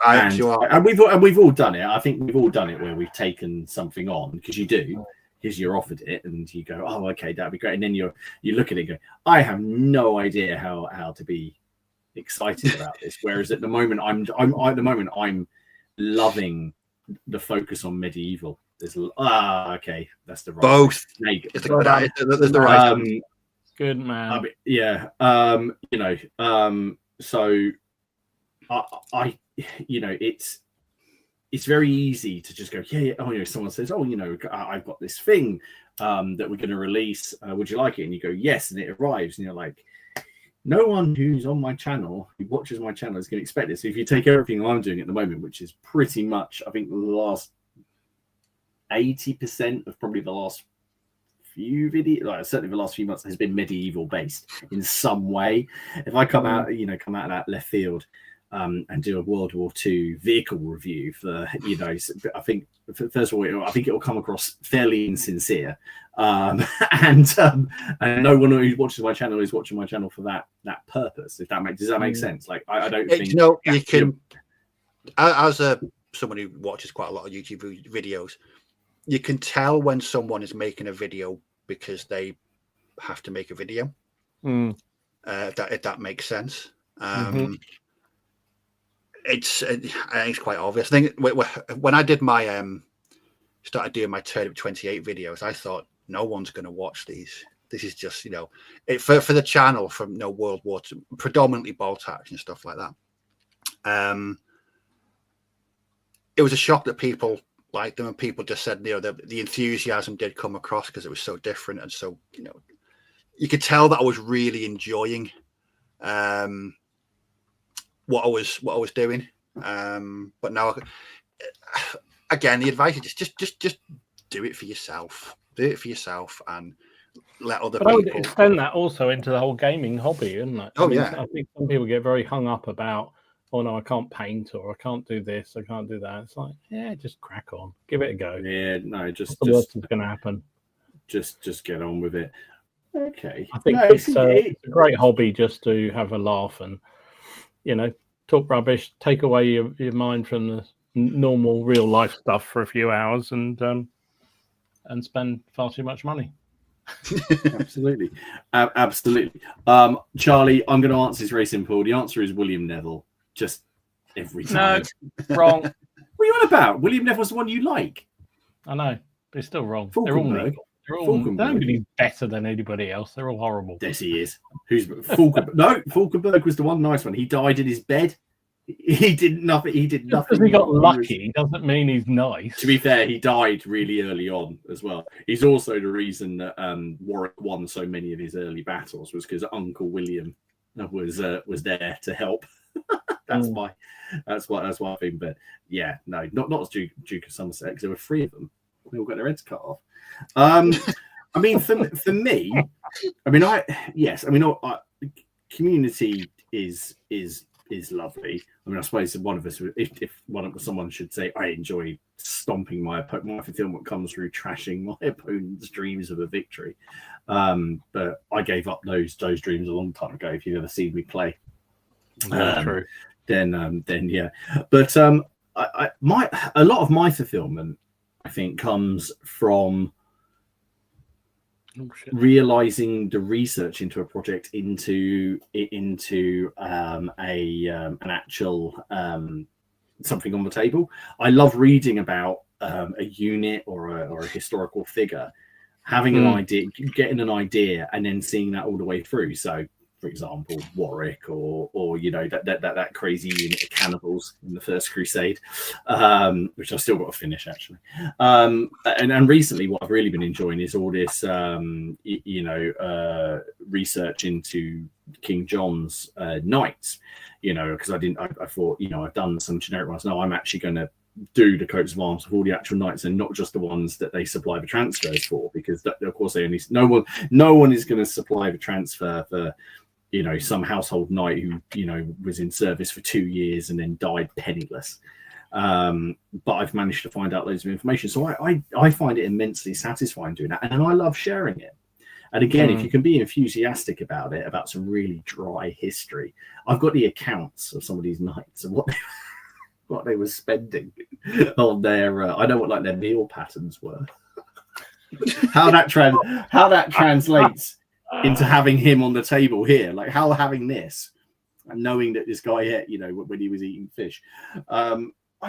and we've all done it. I think we've all done it where we've taken something on because you do. Because you're offered it and you go, oh, okay, that'd be great. And then you look at it and go, I have no idea how to be excited about this. Whereas at the moment, I'm loving the focus on medieval. There's okay, that's the right both. There's the right. Good man. So it's very easy to just go, someone says, I've got this thing that we're going to release. Would you like it? And you go, yes. And it arrives. And you're like, no one who's on my channel, who watches my channel, is going to expect this. So if you take everything I'm doing at the moment, which is pretty much, I think, the last 80% of probably the last few videos, certainly the last few months, has been medieval based in some way. If I come out of that left field, and do a World War II vehicle review for, I think, first of all, I think it will come across fairly insincere. And no one who watches my channel is watching my channel for that purpose. Does that make sense? Like, I don't think... you can, as someone who watches quite a lot of YouTube videos, you can tell when someone is making a video because they have to make a video. If that makes sense. I think it's quite obvious. I think when I did my started doing my Turn Up 28 videos, I thought no one's going to watch these. This is just for the channel from World War II, predominantly bolt action and stuff like that. It was a shock that people liked them, and people just said the enthusiasm did come across because it was so different, and so you could tell that I was really enjoying what I was doing, but now again, the advice is just do it for yourself. Do it for yourself and let other people. I would extend that also into the whole gaming hobby, isn't it? I think some people get very hung up about, oh no, I can't paint, or I can't do this, I can't do that. It's like, just crack on, give it a go. Yeah, no, just the worst that's going to happen. Just get on with it. Okay, I think it's a great hobby just to have a laugh and talk rubbish, take away your mind from the normal real life stuff for a few hours, and spend far too much money. Absolutely. Charlie, I'm going to answer this very simple. The answer is William Neville. Just every time. No, wrong. What are you on about? William Neville's the one you like. I know, but it's still wrong. They're all legal. Nobody's better than anybody else. They're all horrible. Yes, he is. Who's Falkenberg? No, Falkenberg was the one nice one. He died in his bed. He did nothing. Because he got lucky doesn't mean he's nice. To be fair, he died really early on as well. He's also the reason that Warwick won so many of his early battles, was because Uncle William was there to help. That's why I think. But yeah, no, not as Duke of Somerset, because there were three of them. They all got their heads cut off. I mean, for me, I mean, community is lovely. I mean, I suppose one of us, if someone should say, I enjoy stomping my fulfillment comes through trashing my opponent's dreams of a victory. But I gave up those dreams a long time ago. If you've ever seen me play, True. Then yeah. But a lot of my fulfillment, I think, comes from realizing the research into a project into an actual something on the table. I love reading about a unit or a historical figure, having an idea, getting an idea, and then seeing that all the way through. So, for example, Warwick, or that crazy unit of cannibals in the First Crusade, which I've still got to finish actually. And recently, what I've really been enjoying is all this, research into King John's knights. Because I thought, I've done some generic ones. No, I'm actually going to do the coats of arms of all the actual knights, and not just the ones that they supply the transfers for, because of course no one is going to supply the transfer for some household knight who was in service for 2 years and then died penniless. But I've managed to find out loads of information, so I find it immensely satisfying doing that, and I love sharing it. And again, if you can be enthusiastic about it, about some really dry history, I've got the accounts of some of these knights and what they were spending on their. I know what their meal patterns were. how that translates into having him on the table here, like how having this and knowing that this guy ate, when he was eating fish. I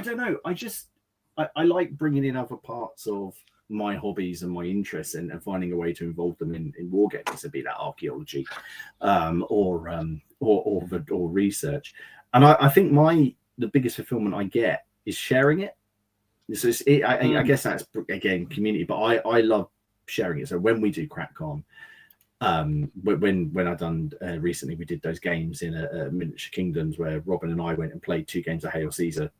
don't know. I like bringing in other parts of my hobbies and my interests and finding a way to involve them in war games, to be that archaeology or research. And I think the biggest fulfillment I get is sharing it. So I guess that's, again, community, but I love sharing it. So when we do CrackCon, when I done recently, we did those games in a Miniature Kingdoms where Robin and I went and played 2 games of Hail Caesar.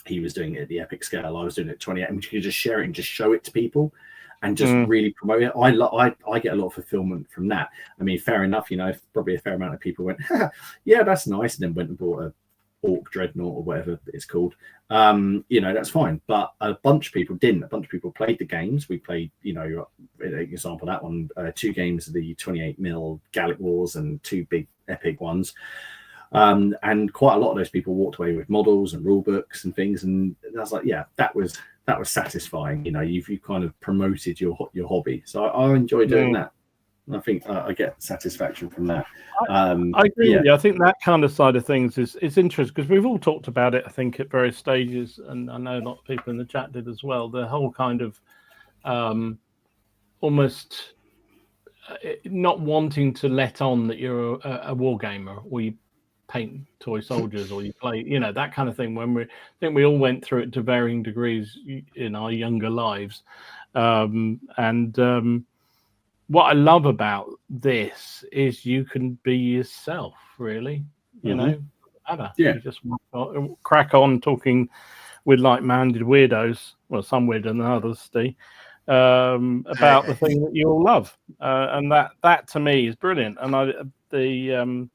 He was doing it at the epic scale. I was doing it at 28, and we could just share it and just show it to people and just really promote it. I get a lot of fulfillment from that. I mean, fair enough, probably a fair amount of people went, yeah, that's nice, and then went and bought a Orc Dreadnought or whatever it's called. That's fine. But a bunch of people didn't. A bunch of people played the games. We played, an example of that one, 2 games of the 28mm Gallic Wars and 2 big epic ones. And quite a lot of those people walked away with models and rule books and things. And I was like, yeah, that was satisfying. You've kind of promoted your hobby. So I enjoy doing that. I think I get satisfaction from that. I agree with you. I think that kind of side of things is interesting, because we've all talked about it, I think, at various stages, and I know a lot of people in the chat did as well. The whole kind of almost not wanting to let on that you're a war gamer, or you paint toy soldiers, or you play, that kind of thing. I think we all went through it to varying degrees in our younger lives, what I love about this is you can be yourself, really. You just crack on talking with like-minded weirdos, well, some weirder than others, Steve, about the thing that you all love, and that to me is brilliant. And the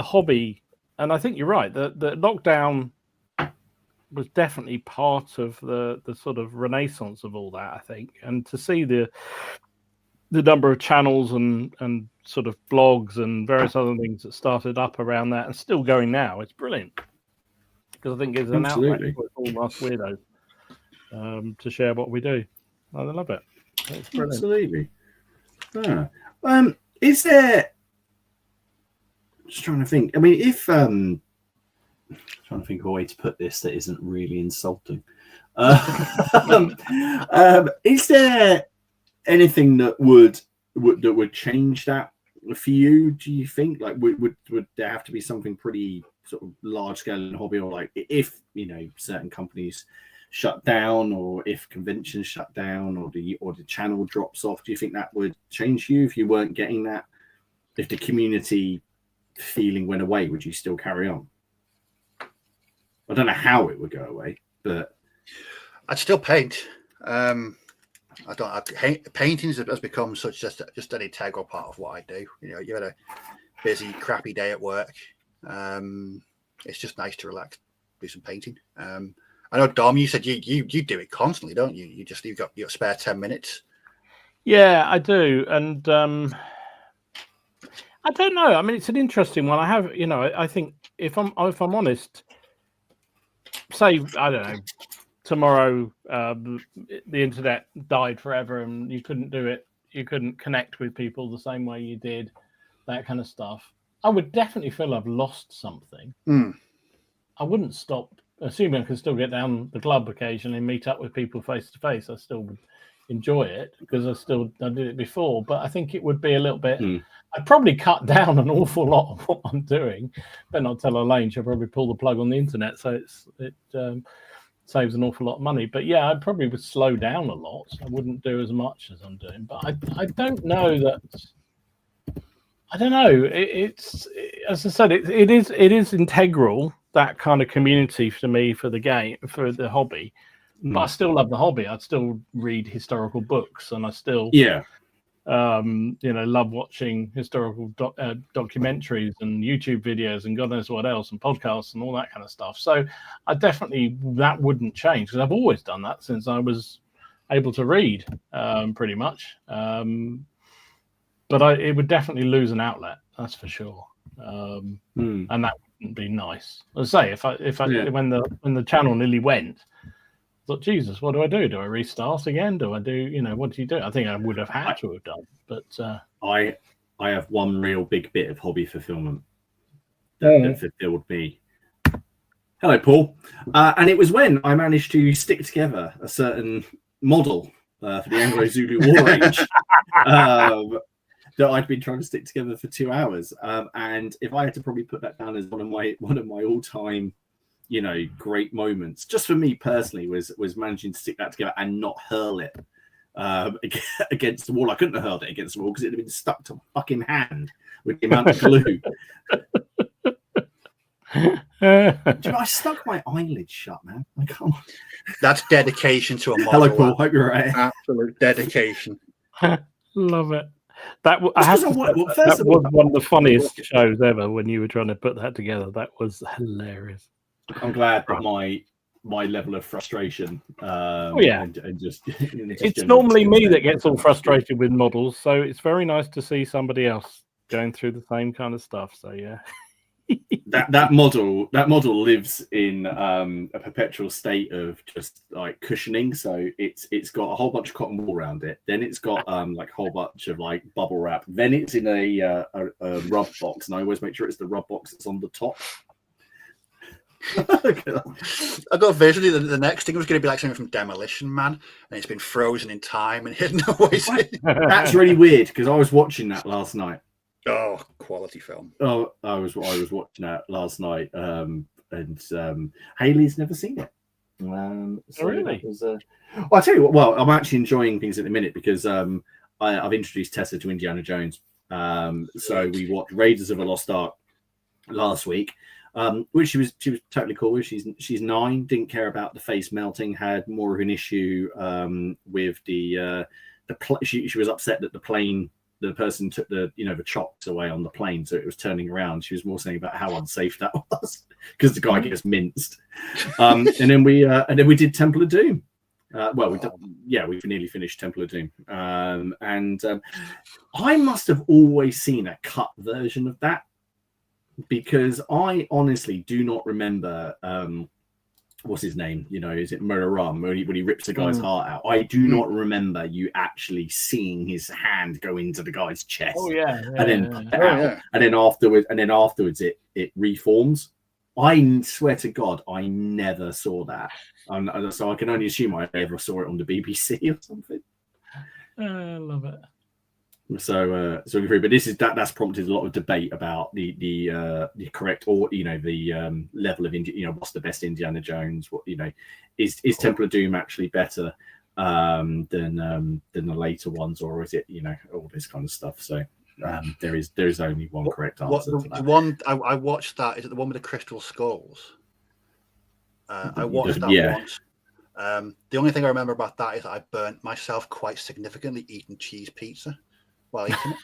hobby, and I think you're right, the lockdown was definitely part of the sort of renaissance of all that, I think. And to see the number of channels and sort of blogs and various other things that started up around that and still going now, it's brilliant, because I think it's an outlet for all us weirdos to share what we do. I love it. It's brilliant. Absolutely. Is there, just trying to think, I mean, if trying to think of a way to put this that isn't really insulting, is there anything that would change that for you, do you think? Like, would there have to be something pretty sort of large scale in the hobby, or like if certain companies shut down, or if conventions shut down, or the channel drops off? Do you think that would change you if you weren't getting that? If the community feeling went away, would you still carry on? I don't know how it would go away, but I'd still paint. Painting has become just an integral part of what I do. You know, you had a busy, crappy day at work. It's just nice to relax, do some painting. I know, Dom, you said you do it constantly, don't you? You've got your spare 10 minutes. Yeah, I do, and I don't know. I mean, it's an interesting one. I have, I think if I'm honest, say I don't know, tomorrow the internet died forever and you couldn't do it. You couldn't connect with people the same way you did, that kind of stuff. I would definitely feel I've lost something. I wouldn't stop, assuming I can still get down the club occasionally and meet up with people face to face. I still would enjoy it because I did it before, but I think it would be a little bit. I'd probably cut down an awful lot of what I'm doing. Better not tell Elaine; she'll probably pull the plug on the internet, so it saves an awful lot of money. But yeah, I probably would slow down a lot. I wouldn't do as much as I'm doing. But I don't know that. I don't know. It's as I said, it is integral, that kind of community for me, for the game, for the hobby. But I still love the hobby. I'd still read historical books, and I still love watching historical documentaries and YouTube videos and God knows what else, and podcasts and all that kind of stuff. So I definitely, that wouldn't change because I've always done that since I was able to read, pretty much. But it would definitely lose an outlet, that's for sure. And that wouldn't be nice. As I say, when the channel nearly went, I thought, Jesus, what do I do? Do I restart again? Do I do, what do you do? I think I would have had to have done, but I have one real big bit of hobby fulfillment that fulfilled me. Hello, Paul. And it was when I managed to stick together a certain model for the Anglo-Zulu War Range that I'd been trying to stick together for 2 hours. And if I had to probably put that down as one of my all-time, great moments, just for me personally, was managing to stick that together and not hurl it against the wall. I couldn't have hurled it against the wall because it'd have been stuck to my fucking hand with the amount of glue. I stuck my eyelid shut, man. Come on. That's dedication to a model. Hello, Paul. Hope you're right. Absolute dedication. Love it. That was one of the funniest shows ever when you were trying to put that together. That was hilarious. I'm glad that my level of frustration. And just it's normally me that gets all frustrated with models, so it's very nice to see somebody else going through the same kind of stuff. So yeah. that model lives in a perpetual state of just like cushioning. So it's got a whole bunch of cotton wool around it. Then it's got like a whole bunch of like bubble wrap. Then it's in a rub box, and I always make sure it's the rub box that's on the top. I got visually the next thing was going to be like something from Demolition Man, and it's been frozen in time and hidden away. That's really weird because I was watching that last night. Oh, quality film. Oh, I was watching that last night, and Haley's never seen it. So really? Well, I'll tell you what. Well, I'm actually enjoying things at the minute because I've introduced Tessa to Indiana Jones. So we watched Raiders of the Lost Ark last week, which she was totally cool with. She's 9, didn't care about the face melting, had more of an issue with the she was upset that the person took the chocks away on the plane, so it was turning around. She was more saying about how unsafe that was because the guy gets minced. And then we did Temple of Doom. We've nearly finished Temple of Doom. I must have always seen a cut version of that because I honestly do not remember what's his name? Is it Muraram when he rips the guy's heart out? I do not remember you actually seeing his hand go into the guy's chest. And then afterwards it reforms. I swear to God, I never saw that. So I can only assume I ever saw it on the BBC or something. I love it. So but that's prompted a lot of debate about the correct, or the level of what's the best Indiana Jones? What is Temple of Doom actually better than the later ones, or is it all this kind of stuff? So there is only one correct answer. The one I watched, that is it the one with the crystal skulls? I watched that once. The only thing I remember about that is I burnt myself quite significantly eating cheese pizza while eating it.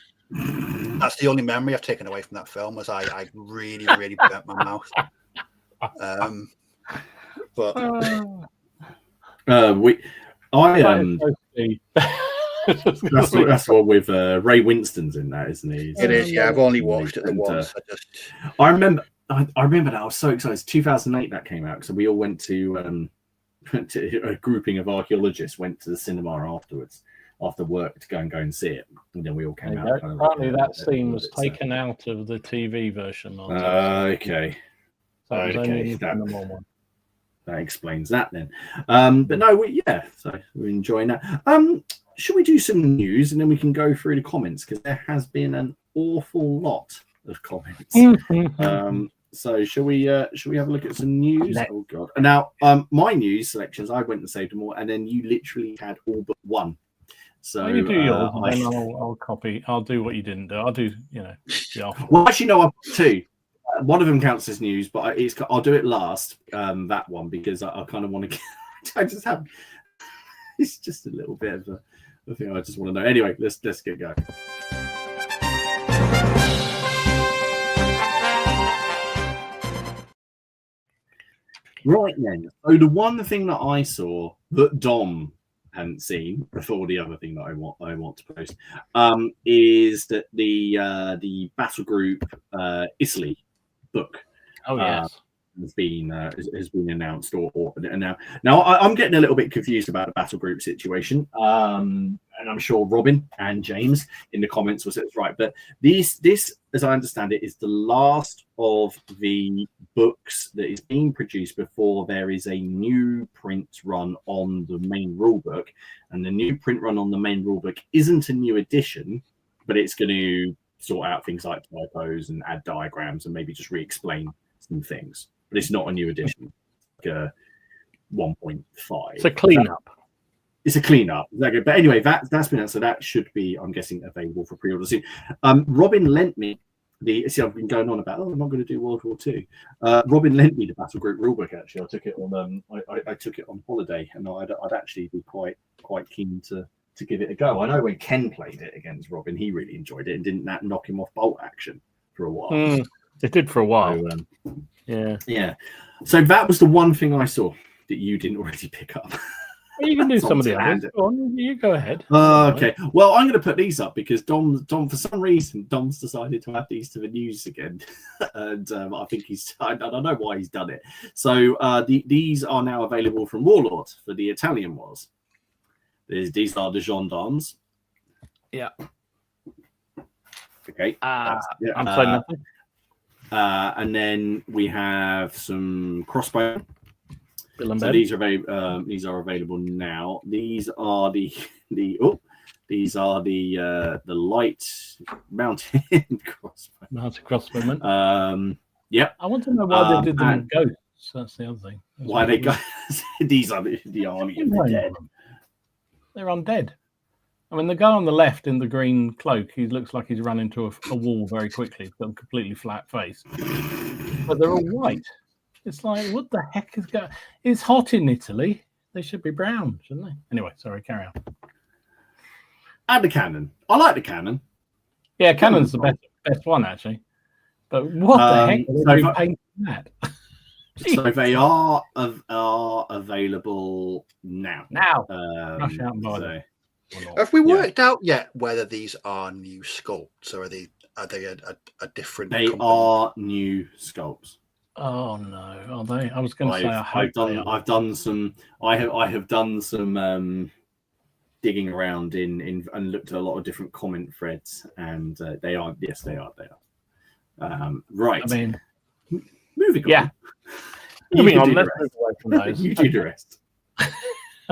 That's the only memory I've taken away from that film, was I really, really burnt my mouth. But that's what with Ray Winston's in that, isn't he? It is, yeah. I've only watched it once. I remember that. I was so excited. 2008 that came out, so we all went to a grouping of archaeologists went to the cinema afterwards, after work, to go and see it, and then we all came out. Apparently, that scene was taken out of the TV version. Okay. So that explains that then. But no, so we're enjoying that. Should we do some news and then we can go through the comments, because there has been an awful lot of comments. So shall we have a look at some news? Oh god! And now my news selections, I went and saved them all, and then you literally had all but one. So you do yours, and I'll copy. I'll do what you didn't do. I'll do, Well, actually, no, I've got two. One of them counts as news, but I'll do it last. That one, because I kind of want to. I just have. It's just a little bit of a thing I just want to know. Anyway, let's get going. Right then. So the one thing that I saw that Dom hadn't seen before, the other thing that I want to post, is that the Battle Group Italy book. Oh yes. Has been announced, or now I'm getting a little bit confused about the Battle Group situation, and I'm sure Robin and James in the comments will say it's right, but this, as I understand it, is the last of the books that is being produced before there is a new print run on the main rulebook, and the new print run on the main rulebook isn't a new edition, but it's going to sort out things like typos and add diagrams and maybe just re-explain some things. But it's not a new edition, like 1.5. It's a cleanup. It's a cleanup. But anyway, that's been out, so that should be, I'm guessing, available for pre-order soon. Robin lent me I've been going on about, I'm not going to do World War II. Robin lent me the Battle Group rulebook. Actually, I took it on. I took it on holiday, and I'd actually be quite keen to give it a go. I know when Ken played it against Robin, he really enjoyed it, and didn't that knock him off bolt action for a while? It did for a while. So, yeah. So that was the one thing I saw that you didn't already pick up. Well, you can do some of the others. You go ahead. Okay. Well, I'm going to put these up because Dom, for some reason, Dom's decided to add these to the news again, and I think I don't know why he's done it. So these are now available from Warlord for the Italian wars. These are the gendarmes. Yeah. Okay. I'm saying nothing. And then we have some crossbow. So these are available now. These are the light mounted crossbow. Mounted crossbowmen. Yep. I want to know why they did them in ghosts. That's the other thing. Why they go? These are the army of the dead. They're undead. I mean, the guy on the left in the green cloak, he looks like he's run into a wall very quickly. He's got a completely flat face. But they're all white. It's like, what the heck is going on? It's hot in Italy. They should be brown, shouldn't they? Anyway, sorry, carry on. And the cannon. I like the cannon. Yeah, cannon's the best one, actually. But what the heck are they painting that? So they are available now. Rush out and buy them. Have we worked out yet whether these are new sculpts, or are they a different? They are new sculpts. Oh no, are they? I was going to say I have done some digging around in and looked at a lot of different comment threads, and they are. Yes, they are. Right. I mean, moving on. Yeah. Moving on. Let's move away from those. You do the rest.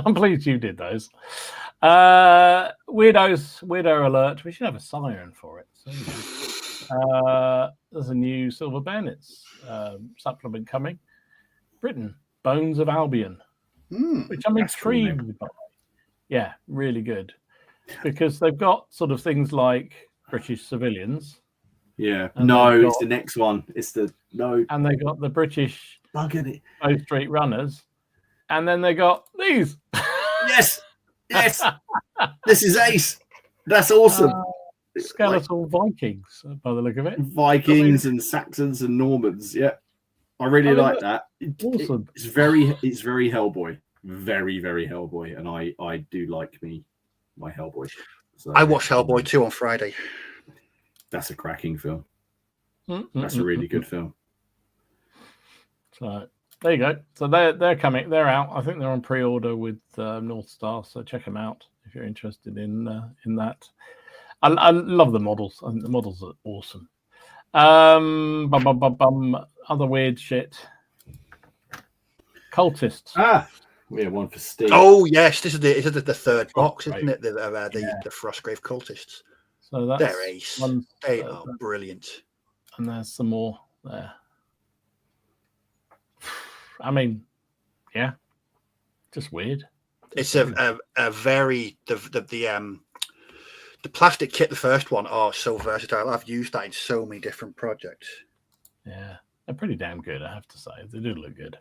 I'm pleased you did those. Weirdo alert. We should have a siren for it. So, there's a new Silver Bandits supplement coming. Britain, Bones of Albion, which I'm intrigued by. Yeah, really good, because they've got sort of things like British civilians. Yeah, no, it's the next one. It's the no, and they got the British Bow Street Runners. And then they got these. Yes. This is ace. That's awesome. Skeletal Vikings, by the look of it. Vikings and Saxons and Normans. Yeah, I really like that. Awesome. It's very Hellboy. Very, very Hellboy, and I do like my Hellboy. So, I watched Hellboy 2 on Friday. That's a cracking film. That's a really good film. So there you go. So they're coming. They're out. I think they're on pre-order with North Star. So check them out if you're interested in that. I love the models. I think the models are awesome. Other weird shit. Cultists. We have one for Steve. Oh yes, this is the third box, isn't it? The Frostgrave Cultists. So that's they're ace. They are brilliant. And there's some more there. I mean, yeah, just weird. It's a very the plastic kit, the first one, so versatile. I've used that in so many different projects. Yeah, they're pretty damn good, I have to say. They do look good.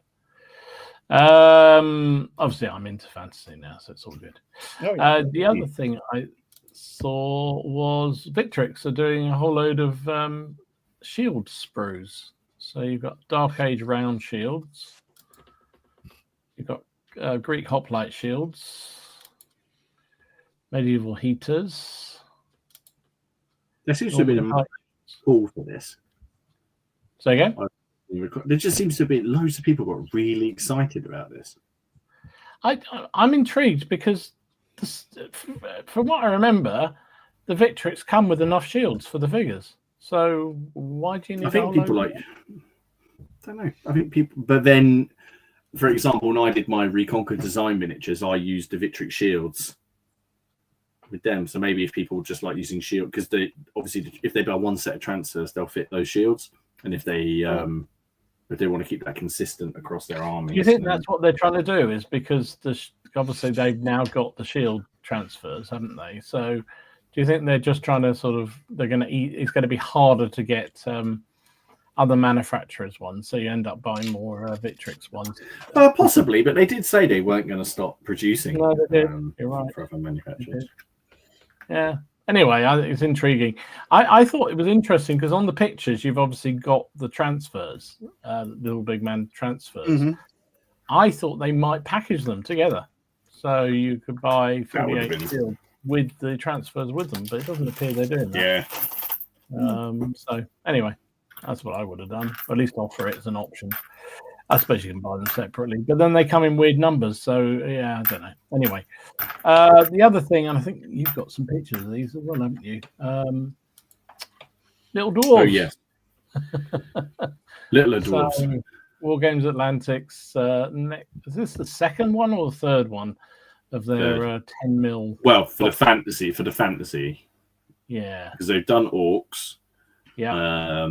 Obviously, I'm into fantasy now, so it's all good. The other thing I saw was Victrix are doing a whole load of shield sprues. So you've got Dark Age round shields. You've got Greek hoplite shields. Medieval heaters. There seems to have been a call for this. Say again? There just seems to be loads of people got really excited about this. I'm intrigued because, from what I remember, the Victrix come with enough shields for the figures. So why do you need? I think people I don't know. I think people, but then, for example, when I did my Reconquer design miniatures, I used the Victrix shields with them. So maybe if people just like using shield, because they obviously if they buy one set of transfers, they'll fit those shields, and if they want to keep that consistent across their armies. Do you think that's what they're trying to do? Is because obviously they've now got the shield transfers, haven't they? So do you think they're just trying to they're going to eat? It's going to be harder to get other manufacturers ones, so you end up buying more Victrix ones. Possibly, but they did say they weren't going to stop producing. No, they did. You're right. For other manufacturers. Yeah. Anyway, it's intriguing. I thought it was interesting because on the pictures you've obviously got the transfers, little big man transfers. Mm-hmm. I thought they might package them together, so you could buy 48 shield with the transfers with them, but it doesn't appear they're doing that. Yeah. So anyway, that's what I would have done. Or at least offer it as an option. I suppose you can buy them separately, but then they come in weird numbers. So yeah, I don't know. Anyway, the other thing, and I think you've got some pictures of these as well, haven't you? Little dwarves. Oh yes. Little dwarves. So, War Games Atlantic's. Is this the second one or the third one of their 10 mil? Well, for the fantasy. Yeah. Because they've done orcs. Yeah.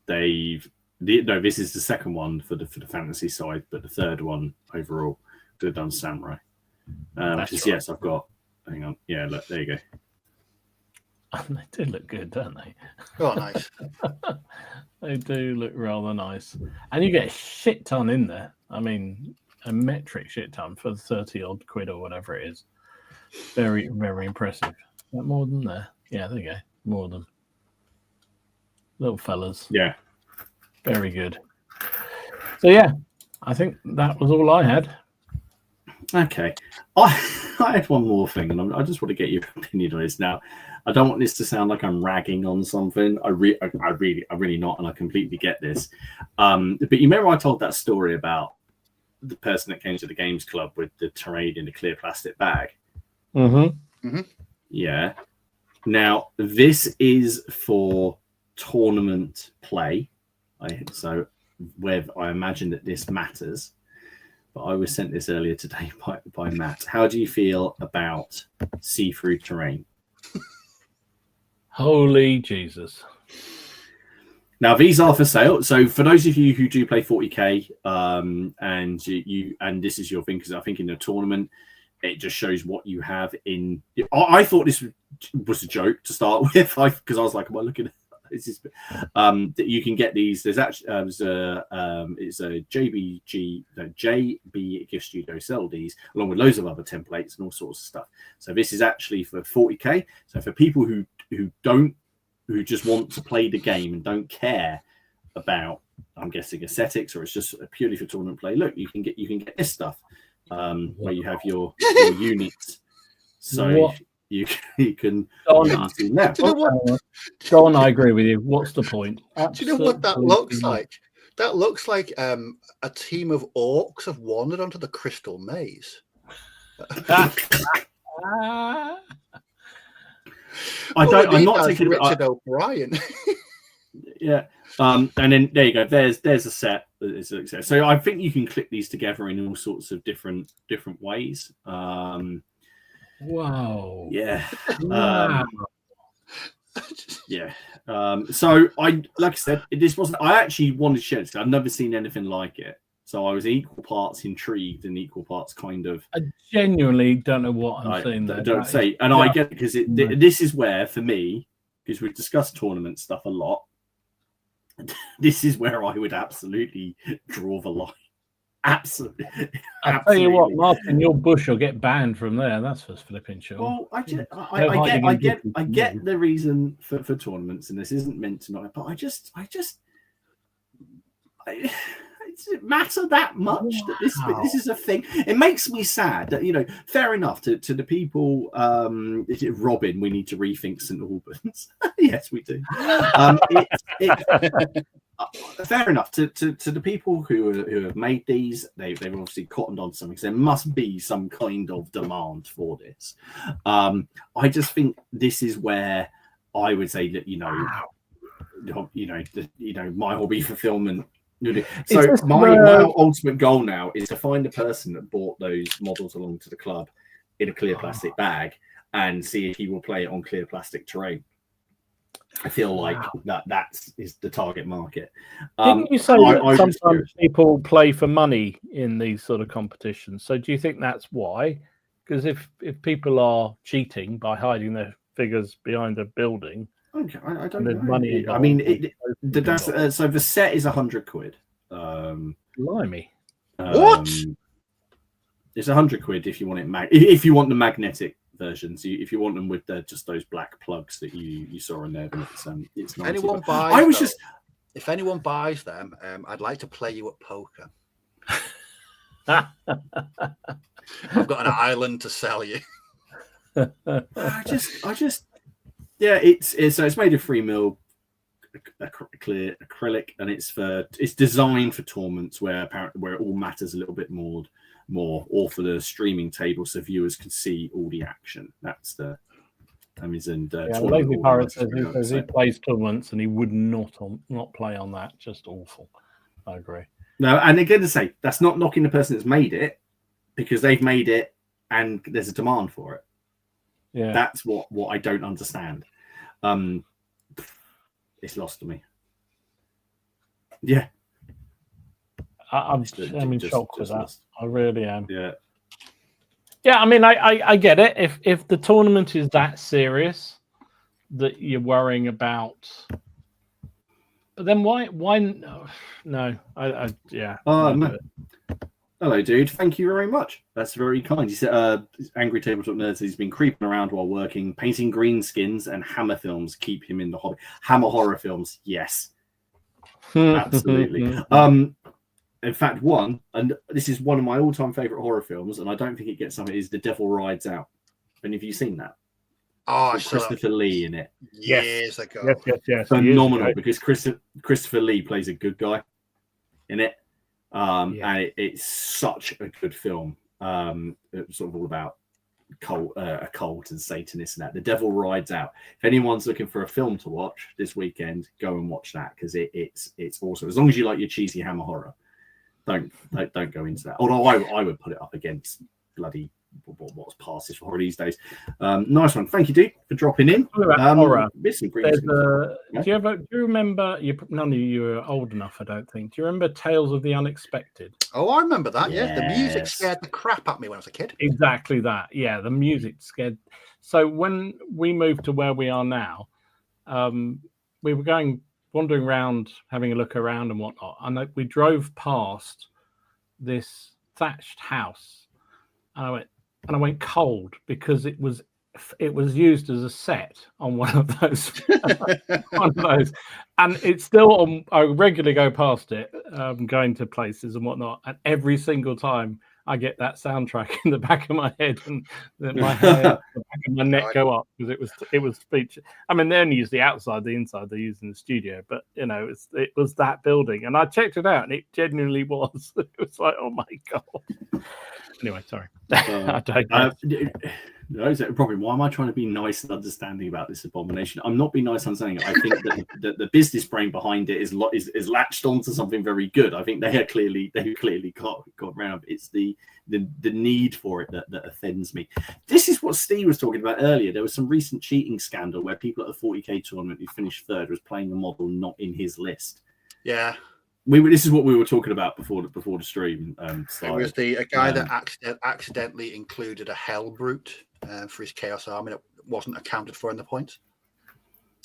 This is the second one for the fantasy side, but the third one overall, they've done samurai. Yes, I've got. Hang on, yeah, look, there you go. They do look good, don't they? Oh, nice. They do look rather nice, and you get a shit ton in there. I mean, a metric shit ton for 30 odd quid or whatever it is. Very, very impressive. Is that more than there? Yeah, there you go. More than little fellas. Yeah. Very good. So yeah, I think that was all I had. Okay, I had one more thing, and I just want to get your opinion on this. Now, I don't want this to sound like I'm ragging on something. I really not, and I completely get this. But you remember I told that story about the person that came to the games club with the terrain in a clear plastic bag. Mm-hmm. Mm-hmm. Yeah. Now this is for tournament play. So where I imagine that this matters, but I was sent this earlier today by Matt. How do you feel about see-through terrain? Holy Jesus. Now these are for sale. So for those of you who do play 40k, and this is your thing, because I think in a tournament it just shows what you have in. I thought this was a joke to start with, because I was like, "Am I looking this is that you can get these. There's actually it's a JB Gift Studio sell these along with loads of other templates and all sorts of stuff. So this is actually for 40k. So for people who just want to play the game and don't care about, I'm guessing, aesthetics, or it's just purely for tournament play. Look, you can get this stuff where you have your units. So you can see now. Do you know what? Don, I agree with you. What's the point? Do you know what that looks like? That looks like a team of orcs have wandered onto the Crystal Maze. I'm not taking Richard O'Brien. Yeah. And then there you go. There's a set. So I think you can click these together in all sorts of different ways. Wow. Yeah. Wow. Yeah. So like I said, this wasn't. I actually wanted to share this. I've never seen anything like it. So I was equal parts intrigued and equal parts kind of. I genuinely don't know what I'm saying there. Don't say, and I get it because this is where, for me, because we've discussed tournament stuff a lot. This is where I would absolutely draw the line. Absolutely. I'll tell you what, Martin, your bush will get banned from there. That's for flipping sure. Well, I get the reason for tournaments, and this isn't meant to not. But does it matter that much that this is a thing? It makes me sad that, fair enough to the people. Is it Robin? We need to rethink St Albans. Yes, we do. Fair enough to the people who have made these. They've obviously cottoned on something. So there must be some kind of demand for this. I just think this is where I would say that my hobby fulfillment. So my ultimate goal now is to find the person that bought those models along to the club in a clear plastic bag and see if he will play it on clear plastic terrain. I feel like that is the target market. Didn't you say that sometimes people play for money in these sort of competitions? So do you think that's why? Because if people are cheating by hiding their figures behind a building, okay, I don't know. Money I mean, so the set is £100. Blimey! What? It's £100 if you want it if you want the magnetic versions. If you want them with just those black plugs that you saw in there, then it's nice. If anyone buys them, I'd like to play you at poker. I've got an island to sell you. I just. Yeah, it's made of 3mm clear acrylic, and it's designed for tournaments where it all matters a little bit more, or for the streaming table so viewers can see all the action. That's the Lazy Pirate says he plays tournaments and he would not play on that. Just awful. I agree. No, and again to say that's not knocking the person that's made it, because they've made it and there's a demand for it. Yeah, that's what I don't understand. It's lost to me. Yeah, I'm in shock with that. Lost. I really am. Yeah. I mean, I get it. If the tournament is that serious that you're worrying about, but then why? No, no. Hello, dude. Thank you very much. That's very kind. He said, Angry Tabletop Nerd says he's been creeping around while working, painting green skins and Hammer films keep him in the hobby. Hammer horror films, yes. Absolutely. In fact, and this is one of my all-time favorite horror films, and I don't think it gets some, is The Devil Rides Out. And have you seen that? Oh, Christopher Lee in it. Years ago. Yes. Phenomenal, because Christopher Lee plays a good guy in it. And it's such a good film. It's sort of all about a cult and Satanists and that. The Devil Rides Out. If anyone's looking for a film to watch this weekend, go and watch that, because it's awesome. As long as you like your cheesy Hammer horror, don't go into that. Although I would put it up against bloody what's past this for horror these days. Nice one. Thank you, dude, for dropping in. Horror. Do you remember? None of you are old enough, I don't think. Do you remember Tales of the Unexpected? Oh, I remember that. Yes. Yeah, the music scared the crap out of me when I was a kid. Exactly that. Yeah, the music scared. So when we moved to where we are now, we were wandering around, having a look around and whatnot, and we drove past this thatched house, and I went cold because it was used as a set on one of those, and it's still on. I regularly go past it, going to places and whatnot, and every single time I get that soundtrack in the back of my head, and my hair, the back of my neck go up because it was speech. I mean, they only use the outside, the inside they use in the studio, but you know, it was that building, and I checked it out, and it genuinely was. It was like, oh my god. Anyway, sorry. No, is that a problem? Why am I trying to be nice and understanding about this abomination? I'm not being nice and understanding. I think that the business brain behind it is latched onto something very good. I think they clearly got around. It's the need for it that offends me. This is what Steve was talking about earlier. There was some recent cheating scandal where people at the 40k tournament who finished third was playing a model not in his list. Yeah. This is what we were talking about before the stream. It was a guy that accidentally included a hell brute for his chaos army that wasn't accounted for in the points.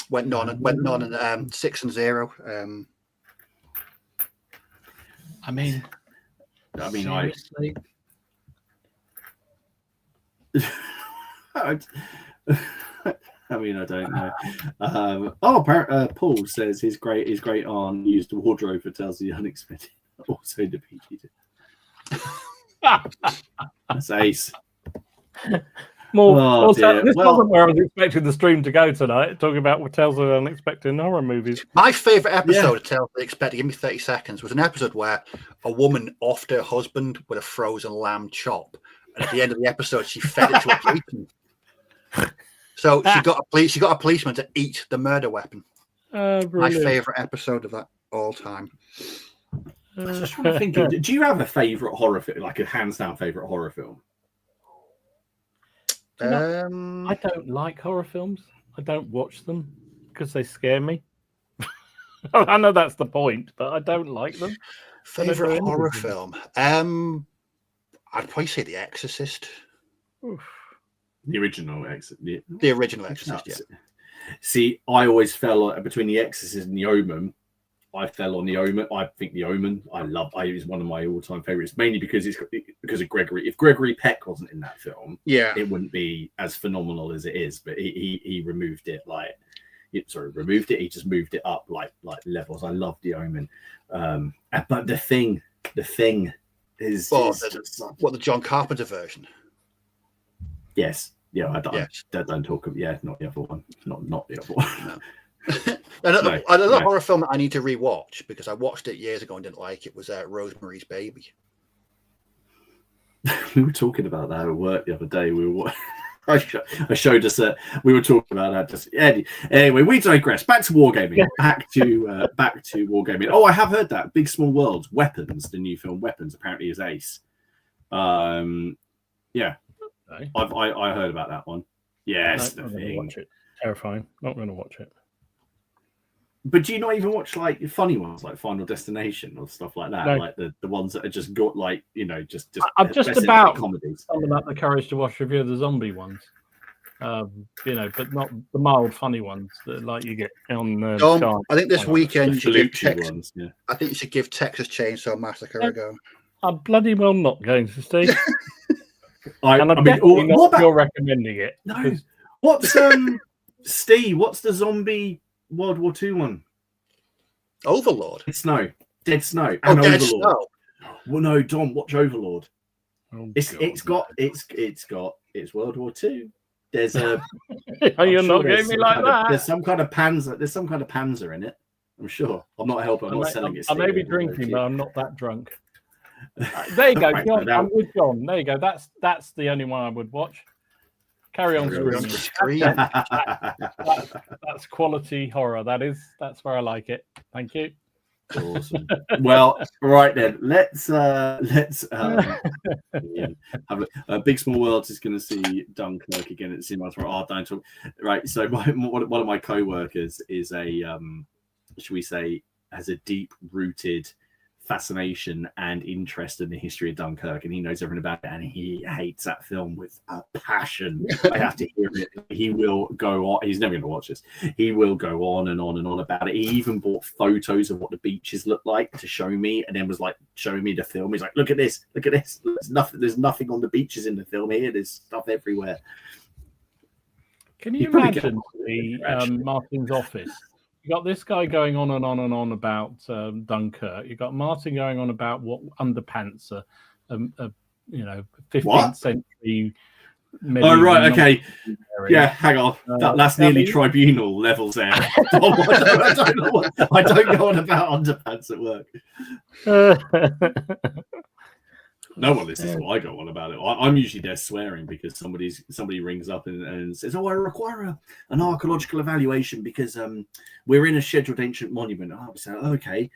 Went on and 6-0. I mean, seriously? I mean, I don't know. Paul says his great aunt used a wardrobe for Tales of the Unexpected. Also defeated. That's ace. This wasn't where I was expecting the stream to go tonight, talking about Tales of the Unexpected horror movies. My favourite episode of Tales of the Unexpected, give me 30 seconds, was an episode where a woman offed her husband with a frozen lamb chop, and at the end of the episode, she fed it to a policeman. So she got a policeman to eat the murder weapon. My favourite episode of that all time. I was just trying to think. Do you have a favourite horror film, like a hands down favourite horror film? I don't like horror films. I don't watch them because they scare me. I know that's the point, but I don't like them. Favorite horror film? I'd probably say The Exorcist. Oof. The original Exorcist. The original Exorcist. Yeah. See, I always fell between The Exorcist and The Omen. I fell on The Omen. I think The Omen. It was one of my all-time favorites, mainly because of Gregory. If Gregory Peck wasn't in that film, it wouldn't be as phenomenal as it is. But he removed it He just moved it up like levels. I love The Omen. But the thing is the John Carpenter version. Yes. Yeah. I don't talk of. Yeah, not the other one. Not the other one. No. Another horror film that I need to rewatch because I watched it years ago and didn't like it was Rosemary's Baby. We were talking about that at work the other day. I showed us that we were talking about that. Anyway, we digress. Back to wargaming. Back to wargaming. Oh, I have heard that Big Small Worlds Weapons, the new film Weapons, apparently is ace. Yeah, I heard about that one. Yes, I'm going to watch it. Terrifying. Not going to watch it. But do you not even watch like funny ones like Final Destination or stuff like that? No. Like the ones that are just got like, just I'm just about comedies. I'm about the courage to watch review of the zombie ones. But not the mild funny ones that like you get on I think this weekend I think you should give Texas Chainsaw Massacre a go. I'm bloody well not going to, Steve. You're recommending it. No. What's Steve, what's the zombie World War II one? Overlord. Dead Snow. And Dead Overlord. Snow. Well, no, Dom, watch Overlord. It's World War II. There's a. You're not getting me like that. There's some kind of Panzer. There's some kind of Panzer in it. I'm sure. I'm not helping. I'm not selling it. I may be drinking, but I'm not that drunk. There you go, John. I'm with John. There you go. That's the only one I would watch. Carry on screaming. That's quality horror. That's where I like it. Thank you. Awesome. Well, right then. Let's have a Big Small Worlds is going to see Dunkirk again at the cinema tomorrow. Don't talk. Right. So one of my co-workers is a, should we say, has a deep-rooted fascination and interest in the history of Dunkirk, and he knows everything about it, and he hates that film with a passion. I have to hear it. He will go on. He's never going to watch this. He will go on and on and on about it. He even bought photos of what the beaches look like to show me, and then was like showing me the film. He's like, "Look at this! Look at this! There's nothing on the beaches in the film here. There's stuff everywhere." Can you imagine Martin's office? You got this guy going on and on and on about Dunkirk. You got Martin going on about what underpants are, 15th century. Oh right, okay, yeah. Hang on, that's nearly tribunal levels there. I don't know what about underpants at work. No one listens to what I go on about it. I'm usually there swearing because somebody rings up and says, "Oh, I require an archaeological evaluation because we're in a scheduled ancient monument." I say, "Okay,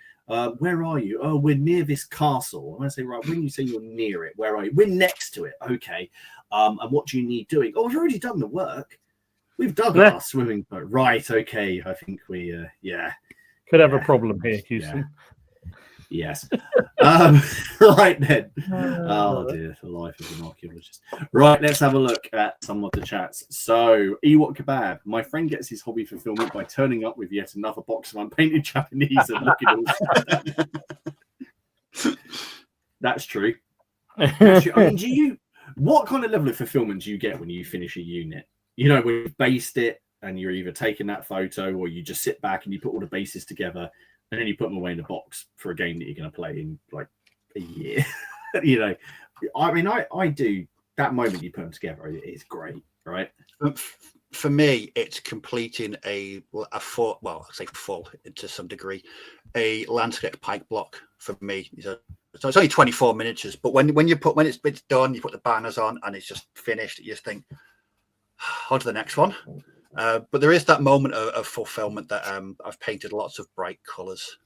where are you?" "Oh, we're near this castle." And I say, "Right, when you say you're near it, where are you?" "We're next to it." "Okay, and what do you need doing?" "Oh, we've already done the work. We've dug our swimming pool." "Right, okay, I think we could have a problem here, Houston." Yeah. Yes. Right then. Oh dear, the life of an archaeologist. Right, let's have a look at some of the chats. So, Ewok Kebab. My friend gets his hobby fulfillment by turning up with yet another box of unpainted Japanese and looking all. That's true. That's true. I mean, what kind of level of fulfillment do you get when you finish a unit? You know, when you've based it and you're either taking that photo or you just sit back and you put all the bases together. And then you put them away in the box for a game that you're going to play in like a year. You know, I mean, I do that moment you put them together. It's great, right? For me, it's completing a full, well, I say full to some degree, a landscape pike block for me. So it's only 24 miniatures, but when it's done, you put the banners on and it's just finished. You just think, on to the next one. But there is that moment of fulfillment that I've painted lots of bright colours.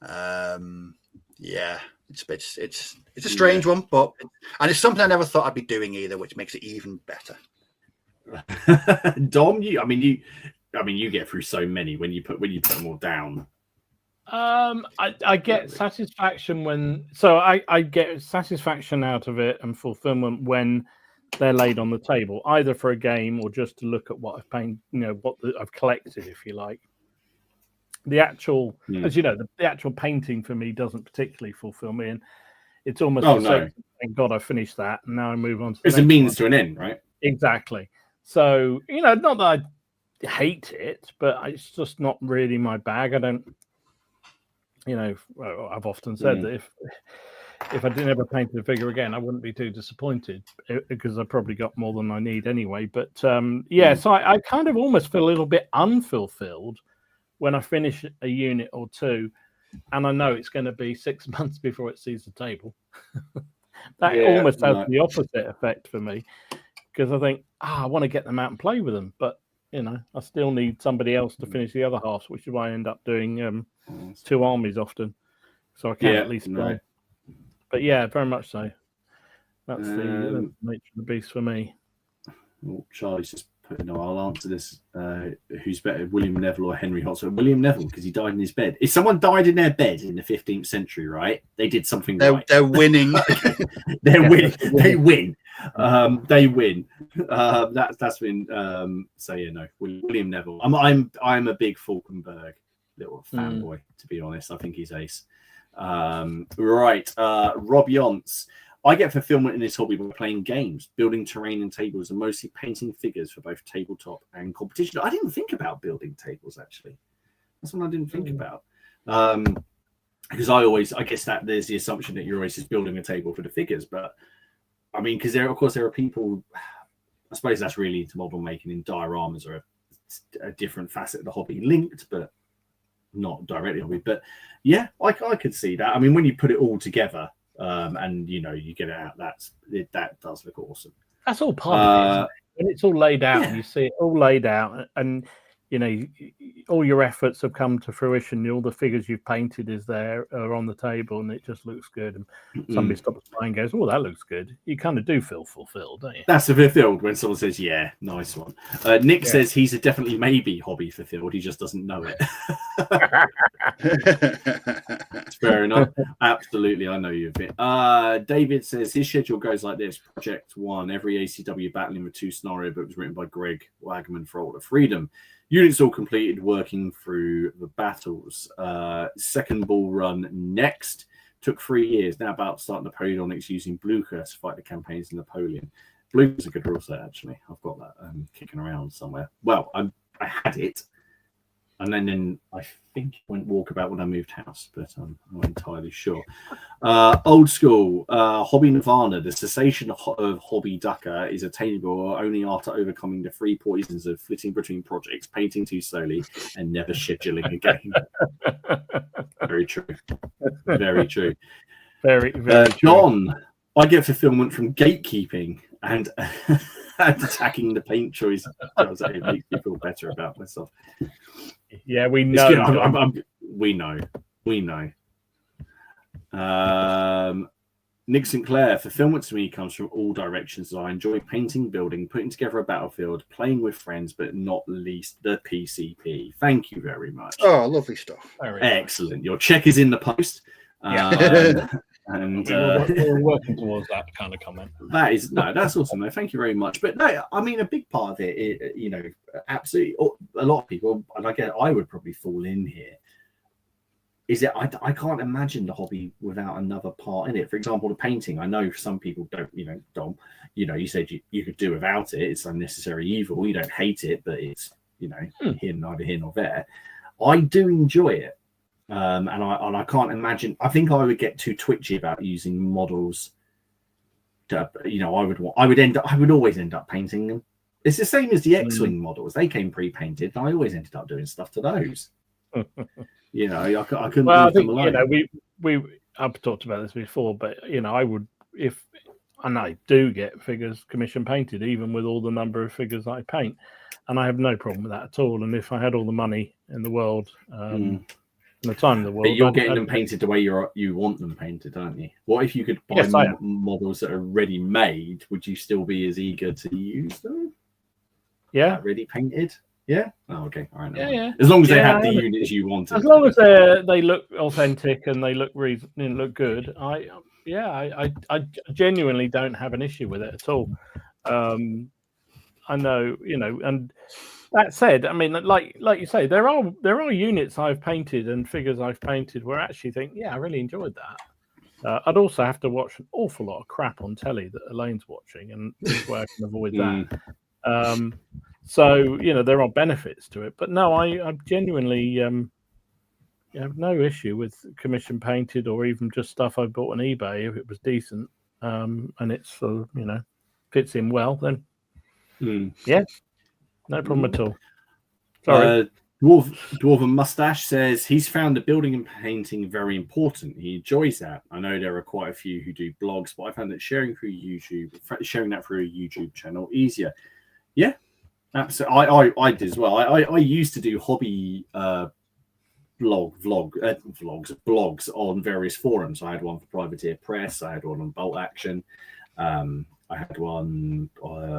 Yeah, it's a strange one, but it's something I never thought I'd be doing either, which makes it even better. Dom, you get through so many when you put them all down. I get satisfaction I get satisfaction out of it and fulfillment when they're laid on the table, either for a game or just to look at what I've painted, I've collected, if you like. The actual, as you know, the actual painting for me doesn't particularly fulfill me, and it's almost thank God I finished that, and now I move on to. It's a means to an end, right? Exactly. So not that I hate it, but it's just not really my bag. I don't. I've often said that if I didn't ever paint a figure again, I wouldn't be too disappointed because I probably got more than I need anyway. But so I kind of almost feel a little bit unfulfilled when I finish a unit or two, and I know it's going to be 6 months before it sees the table. That almost has the opposite effect for me because I think, I want to get them out and play with them, but I still need somebody else to finish the other half, which is why I end up doing 2 armies often, so I can at least play. But yeah, very much so. That's the nature of the beast for me. Well, Charlie's just putting, I'll answer this. Who's better, William Neville or Henry Hotspur? William Neville, because he died in his bed. If someone died in their bed in the 15th century, right, they did something right. They're winning. They're winning. They win. They win. That's been William Neville. I'm a big Falkenberg little fanboy, to be honest. I think he's ace. Right. Rob Yonts. I get fulfillment in this hobby by playing games, building terrain and tables, and mostly painting figures for both tabletop and competition. I didn't think about building tables, actually. That's one I didn't think about. Because I guess that there's the assumption that you're always just building a table for the figures. But I mean, because there are people, I suppose that's really into model making, and dioramas are a different facet of the hobby, linked, but not directly hobby. But yeah, I could see that. I mean, when you put it all together, and you get it out, that does look awesome. That's all part of it, isn't it? When it's all laid out and you see it all laid out, and all your efforts have come to fruition. All the figures you've painted are on the table, and it just looks good. And somebody stops by and goes, "Oh, that looks good." You kind of do feel fulfilled, don't you? That's a fulfilled when someone says, "Yeah, nice one." Nick says he's a definitely maybe hobby fulfilled. He just doesn't know it. It's fair enough. Absolutely, I know you a bit. David says his schedule goes like this: Project 1, every ACW battling with 2 scenario books written by Greg Wagman for Order of Freedom. Units all completed, working through the battles. Second ball run next. Took 3 years. Now about to start Napoleonics using Blucher to fight the campaigns in Napoleon. Blucher's a good rule set, actually. I've got that kicking around somewhere. Well, I had it. And then I think it went walkabout when I moved house, but I'm not entirely sure. Old school, Hobby Nirvana. The cessation of Hobby Ducker is attainable only after overcoming the 3 poisons of flitting between projects, painting too slowly, and never scheduling a game. Very true. Very true. Very true. John, I get fulfillment from gatekeeping and attacking the paint choice. It makes me feel better about myself. Yeah, we know. We know. Nick Sinclair, fulfillment to me comes from all directions. I enjoy painting, building, putting together a battlefield, playing with friends, but not least the PCP. Thank you very much. Oh, lovely stuff. Excellent. Your check is in the post. And we're working towards that kind of comment. That's awesome. No, thank you very much. But no, I mean, a big part of it, absolutely, a lot of people, and I would probably fall in here. Is that I can't imagine the hobby without another part in it. For example, the painting. I know some people don't. Dom, you said you could do without it. It's unnecessary evil. You don't hate it, but it's neither here nor there. I do enjoy it. And I can't imagine. I think I would get too twitchy about using models. I would always end up painting them. It's the same as the X-wing models. They came pre-painted, and I always ended up doing stuff to those. I couldn't. Well, I think I've talked about this before, but I would and I do get figures commission painted, even with all the number of figures I paint, and I have no problem with that at all. And if I had all the money in the world. The time in the world. But you're getting them painted the way you want them painted, aren't you? What if you could buy models that are ready made? Would you still be as eager to use them? Yeah, ready painted. Yeah. Oh, okay. All right. Yeah. As long as they have the units you wanted. As long as they look authentic and they look look good. I genuinely don't have an issue with it at all. I know, and. That said, I mean, like you say, there are units I've painted and figures I've painted where I actually think, I really enjoyed that. I'd also have to watch an awful lot of crap on telly that Elaine's watching, and this way I can avoid that. So there are benefits to it, but no, I genuinely have no issue with commission painted or even just stuff I bought on eBay if it was decent and it's fits in well. Then no problem at all. Sorry. Dwarven Mustache says he's found the building and painting very important. He enjoys that. I know there are quite a few who do blogs, but I found that sharing that through a YouTube channel easier. Yeah, absolutely. I did as well. I used to do hobby blogs on various forums. I had one for Privateer Press. I had one on Bolt Action. I had one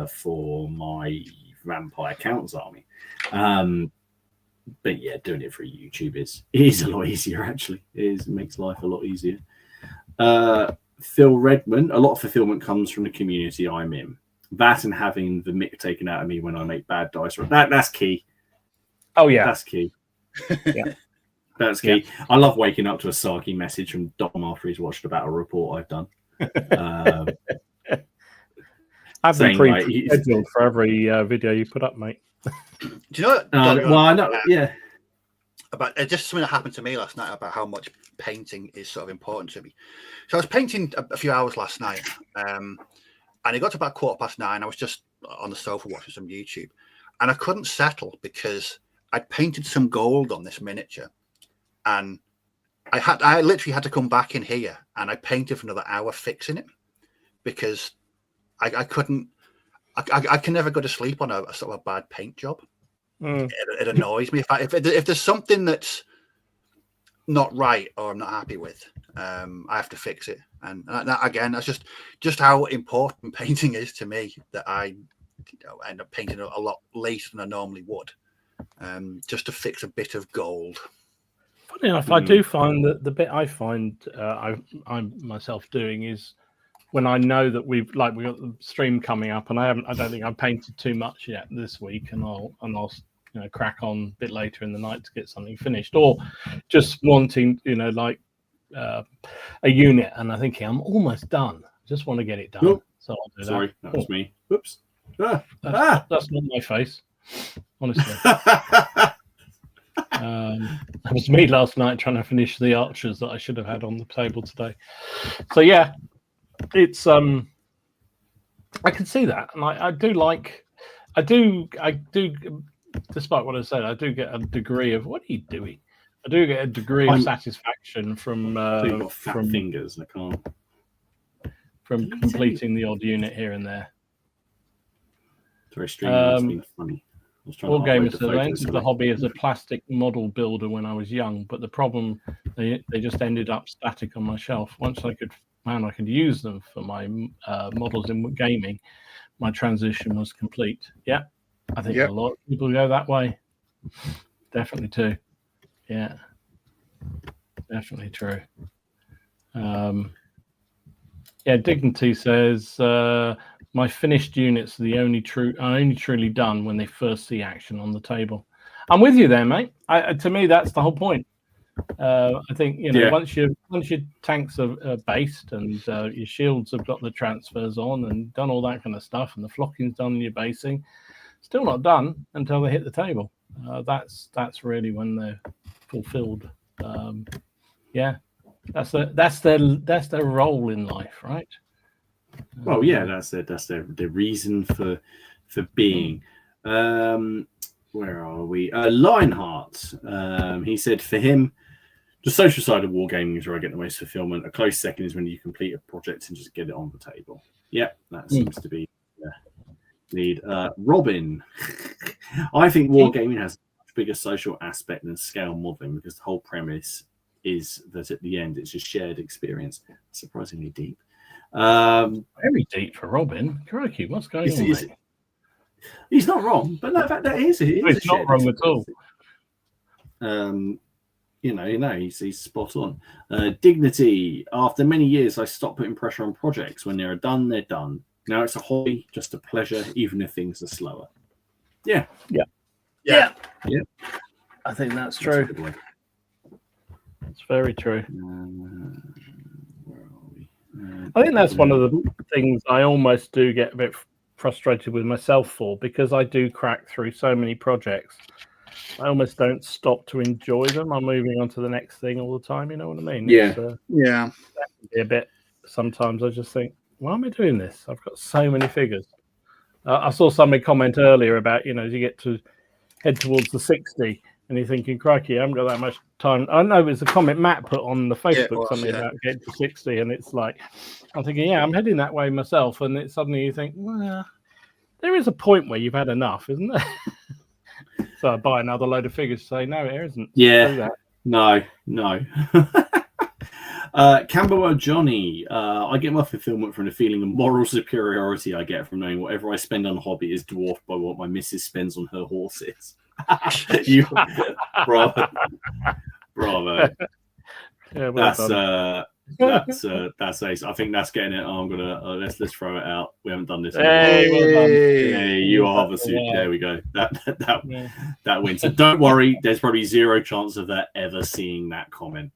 for my Vampire Counts Army, but doing it through YouTube is a lot easier. Actually, it makes life a lot easier. Phil Redmond, a lot of fulfillment comes from the community I'm in. That and having the mick taken out of me when I make bad dice. That's key. Oh yeah, that's key. That's key. Yeah. I love waking up to a Saki message from Dom after he's watched a battle report I've done. I've been pre-scheduled for every video you put up, mate. Do you know what? Well, I know. Yeah. About just something that happened to me last night about how much painting is sort of important to me. So I was painting a few hours last night, and it got to about 9:15. I was just on the sofa watching some YouTube, and I couldn't settle because I'd painted some gold on this miniature, and I literally had to come back in here and I painted for another hour fixing it because I couldn't. I can never go to sleep on a sort of a bad paint job. it annoys me. If there's something that's not right or I'm not happy with, I have to fix it. And that, again, that's just how important painting is to me, that I end up painting a lot later than I normally would, just to fix a bit of gold. Funny enough, I do find that the bit I find I'm myself doing is when I know that we've got the stream coming up, and I don't think I've painted too much yet this week, and I'll crack on a bit later in the night to get something finished, or just wanting a unit, and I think I'm almost done. Just want to get it done. Nope. So I'll do Sorry, that was me. Whoops. That's not my face, honestly. That was me last night trying to finish the archers that I should have had on the table today. So yeah, it's I can see that, and I do, despite what I said, I do get a degree of what are you doing? I do get a degree of satisfaction from fingers. I can't. From completing the odd unit here and there. Sorry, streaming been funny. Wargamer said, I entered the hobby as a plastic model builder when I was young, but the problem, they just ended up static on my shelf. Once I could use them for my models in gaming, my transition was complete. Yeah, I think a lot of people go that way. Definitely too. Yeah, definitely true. Dignity says, my finished units are only truly done when they first see action on the table. I'm with you there, mate. To me, that's the whole point. I think once your tanks are based and your shields have got the transfers on and done all that kind of stuff, and the flocking's done and your basing, still not done until they hit the table. That's really when they're fulfilled. That's their role in life, right? Well, yeah, that's their reason for being. Where are we? Lionheart. He said for him, the social side of wargaming is where I get the most fulfillment. A close second is when you complete a project and just get it on the table. Yeah, that seems to be need. Robin, I think wargaming has a much bigger social aspect than scale modeling, because the whole premise is that at the end it's a shared experience. Surprisingly deep. Very deep for Robin. Crikey, what's going on? Mate? He's not wrong, but no, that is he's not wrong at all. He's spot on. Dignity. After many years, I stopped putting pressure on projects. When they're done, they're done. Now it's a hobby, just a pleasure, even if things are slower. Yeah. I think that's true. It's very true. Where are we? I think that's one of the things I almost do get a bit frustrated with myself for, because I do crack through so many projects. I almost don't stop to enjoy them. I'm moving on to the next thing all the time. You know what I mean? Yeah. That can be a bit. Sometimes I just think, why am I doing this? I've got so many figures. I saw somebody comment earlier about, as you get to head towards the 60, and you're thinking, crikey, I haven't got that much time. I know it was a comment Matt put on the Facebook, about getting to 60, and it's like, I'm thinking, I'm heading that way myself, and it's suddenly you think, well, there is a point where you've had enough, isn't there? So I buy another load of figures to say, no, it isn't. Yeah, no. Camberwell Johnny, I get my fulfillment from the feeling of moral superiority I get from knowing whatever I spend on a hobby is dwarfed by what my missus spends on her horses. Bravo. Yeah, well that's ace. I think that's getting it. I'm gonna let's throw it out. We haven't done this. Hey, well done. Hey, you are the suit. There we go. That wins. So don't worry. There's probably zero chance of that ever seeing that comment.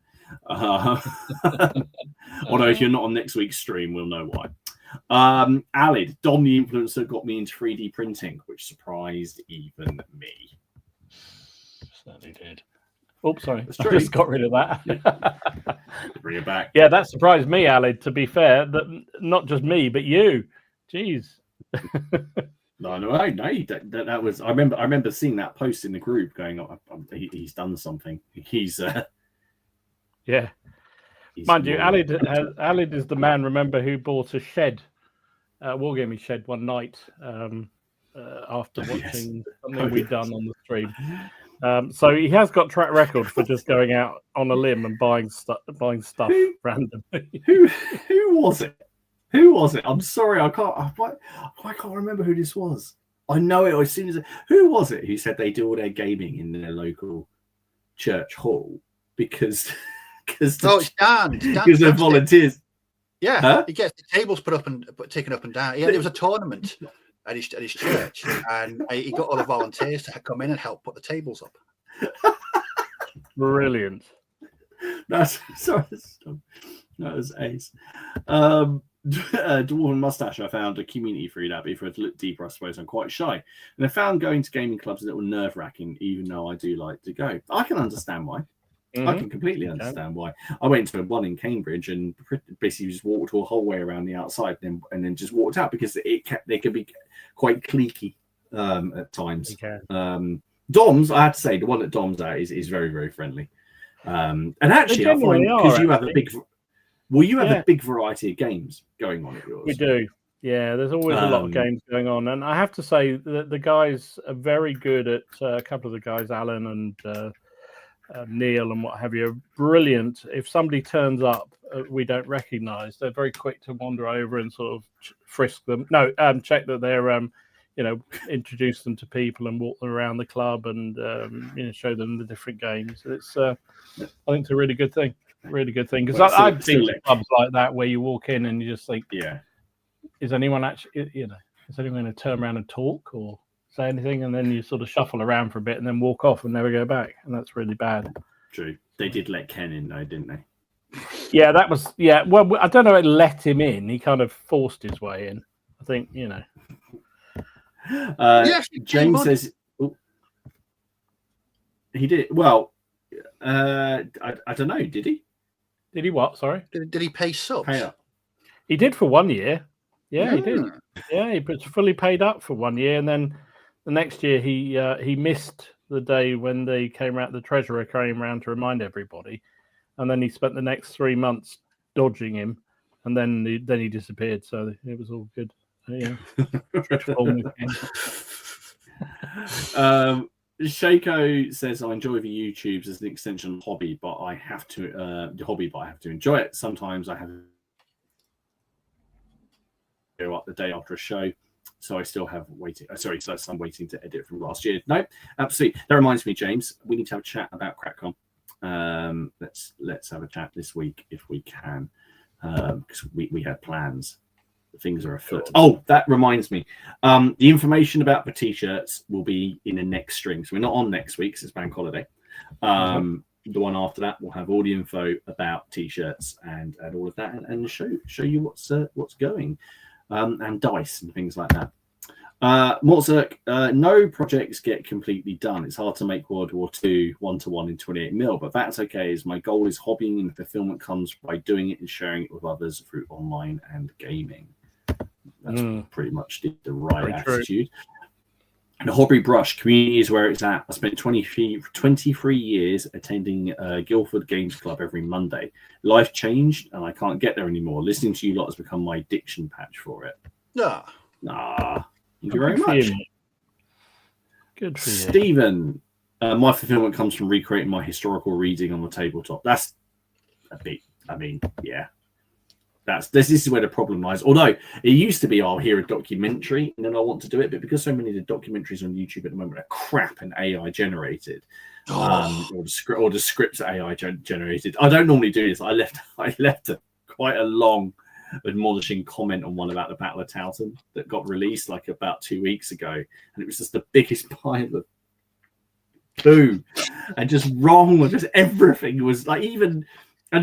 Although if you're not on next week's stream, we'll know why. Alid, Dom the influencer got me into 3D printing, which surprised even me. Certainly did. Oh, sorry. I just got rid of that. Bring it back. Yeah, that surprised me, Alid, to be fair. That not just me, but you. Jeez. No, that was. I remember seeing that post in the group going, he's done something. He's yeah. Mind you, Alid is the man, remember, who bought a shed, a wargaming shed one night. after watching something we'd done on the stream. So he has got track record for just going out on a limb and buying stuff randomly. Who was it? Who was it? I'm sorry, I can't remember who this was. I know it as soon as. Who was it who said they do all their gaming in their local church hall because it's Dan. Because they're volunteers. Yeah, huh? He gets the tables taken up and down. Yeah, there was a tournament at his church, and he got all the volunteers to come in and help put the tables up. Brilliant. That was ace. Dwarven Mustache, I found a community free that, but if I had to look deeper, I suppose I'm quite shy. And I found going to gaming clubs a little nerve-wracking, even though I do like to go. I can understand why. Mm-hmm. I can completely understand why. I went to one in Cambridge and basically just walked a whole way around the outside and then just walked out because they can be quite cliquey at times. Dom's, I have to say, the one that Dom's at is very, very friendly. And actually, I find because you have a big... Well, you have a big variety of games going on at yours. We do. Yeah, there's always a lot of games going on. And I have to say that the guys are very good at a couple of the guys, Alan and Neil and what have you, are brilliant. If somebody turns up we don't recognise, they're very quick to wander over and sort of frisk them. No, check that they're, introduce them to people and walk them around the club and, show them the different games. It's, I think it's a really good thing. Really good thing, because I've been to clubs like that where you walk in and you just think, is anyone actually, is anyone going to turn around and talk or say anything? And then you sort of shuffle around for a bit and then walk off and never go back, and that's really bad. True. They did let Ken in though, didn't they? Yeah, that was well, I don't know, it let him in. He kind of forced his way in, I think. James says he did well. I don't know, did he? Did he what? Sorry. Did he pay subs? He did for 1 year. Yeah, he did. Yeah, he was fully paid up for 1 year, and then the next year he missed the day when the treasurer came around to remind everybody, and then he spent the next 3 months dodging him, and then he disappeared. So it was all good. Yeah. Shaco says, I enjoy the YouTubes as an extension of hobby, but I have to enjoy it. Sometimes I have to go up the day after a show, so I still have waiting. So I'm waiting to edit from last year. No, absolutely. That reminds me, James, we need to have a chat about CrackCon. Let's have a chat this week if we can, because we had plans. Things are afoot. Oh, that reminds me. The information about the t-shirts will be in the next stream. So we're not on next week because it's bank holiday. The one after that will have all the info about t-shirts and all of that, and show you what's going, and dice and things like that. Mortzerk, no projects get completely done. It's hard to make World War II 1-to-1 in 28 mil, but that's okay, as my goal is hobbying, and fulfillment comes by doing it and sharing it with others through online and gaming. That's pretty much the right attitude. And the hobby brush community is where it's at. I spent 23 years attending Guildford Games Club every Monday. Life changed and I can't get there anymore. Listening to you lot has become my addiction patch for it. Thank you very much. Good for you. Stephen, my fulfillment comes from recreating my historical reading on the tabletop. That's a bit, This is where the problem lies. Although it used to be, I'll hear a documentary and then I want to do it, but because so many of the documentaries on YouTube at the moment are crap and AI generated, or the scripts are AI generated. I don't normally do this. I left quite a long, admonishing comment on one about the Battle of Towton that got released like about 2 weeks ago, and it was just the biggest pile of poo and just wrong, or just everything was like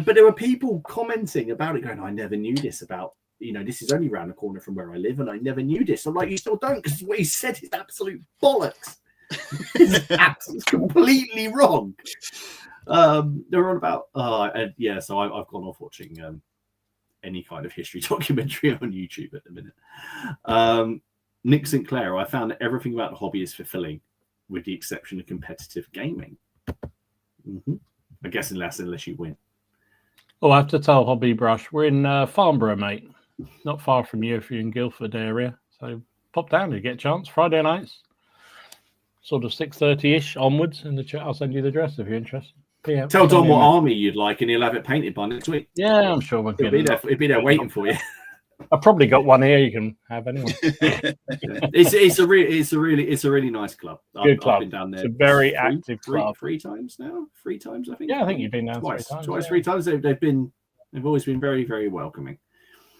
but there were people commenting about it going, I never knew this about, this is only around the corner from where I live and I never knew this. I'm like, you still don't, because what he said is absolute bollocks. It's completely wrong. They're on about, so I've gone off watching any kind of history documentary on YouTube at the minute. Nick Sinclair, I found that everything about the hobby is fulfilling, with the exception of competitive gaming. I guess unless you win. Oh, I have to tell Hobby Brush, we're in Farnborough, mate. Not far from you if you're in Guildford area. So pop down. You get a chance. Friday nights, sort of 6:30ish onwards in the chat. I'll send you the address if you're interested. Yeah, Tell Dom what army you'd like, and he'll have it painted by next week. Yeah, I'm sure we'll get it. It'll be there waiting for you. I've probably got one here you can have anyway. It's a really nice club. Good club. I've been down there. It's a very active club. Three times now. 3 times, I think. Yeah, I think you've been down twice. 3 times. Twice, 3 times. They've always been very, very welcoming.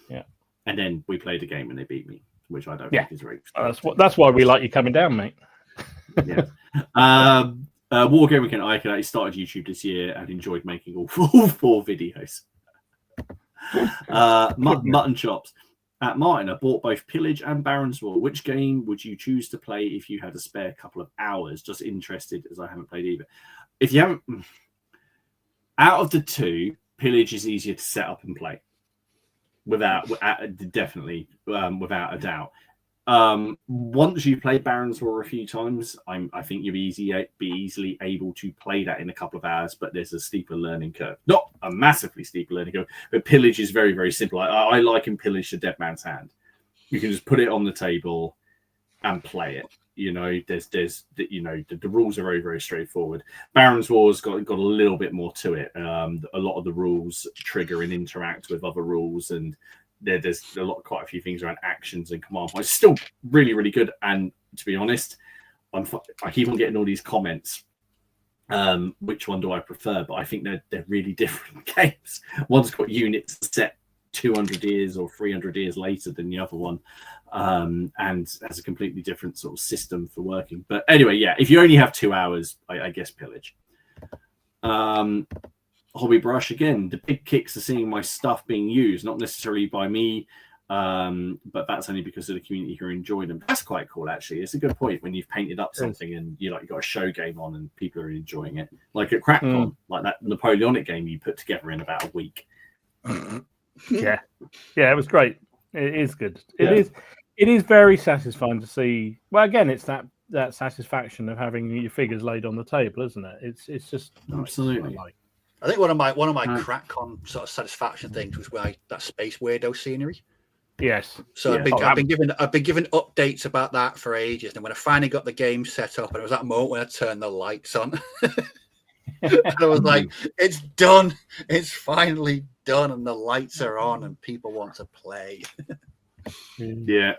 Yeah. And then we played a game and they beat me, which I don't think is very. That's why we like you coming down, mate. Yeah. Wargame Weekend. I actually started YouTube this year and enjoyed making all 4 videos. Mutton chops. At Martin, I bought both Pillage and Baron's War. Which game would you choose to play if you had a spare couple of hours? Just interested, as I haven't played either. If you haven't, out of the 2, Pillage is easier to set up and play. Without a doubt. Once you play Baron's War a few times, I think you'll be easily able to play that in a couple of hours, but there's a steeper learning curve. Not a massively steep learning curve, but Pillage is very, very simple. I liken Pillage to Dead Man's Hand. You can just put it on the table and play it. The rules are very, very straightforward. Baron's War's got a little bit more to it. A lot of the rules trigger and interact with other rules, and there's quite a few things around actions and command points. It's still really, really good. And to be honest, I keep on getting all these comments. Which one do I prefer? But I think they're really different games. One's got units set 200 years or 300 years later than the other one, and has a completely different sort of system for working. But anyway, yeah, if you only have 2 hours, I guess Pillage. Hobby Brush, again, the big kicks are seeing my stuff being used, not necessarily by me, but that's only because of the community who are enjoying them. That's quite cool, actually. It's a good point when you've painted up something and you got a show game on and people are enjoying it. Like at CrackPod, like that Napoleonic game you put together in about a week. Yeah, it was great. It is good. It is very satisfying to see. Well, again, it's that satisfaction of having your figures laid on the table, isn't it? It's just absolutely. I think one of my CrackCon sort of satisfaction things was that Space Weirdo scenery. Yes. So I've been given updates about that for ages, and when I finally got the game set up, and it was that moment when I turned the lights on, and I was like, "It's done! It's finally done!" And the lights are on, and people want to play. Yeah.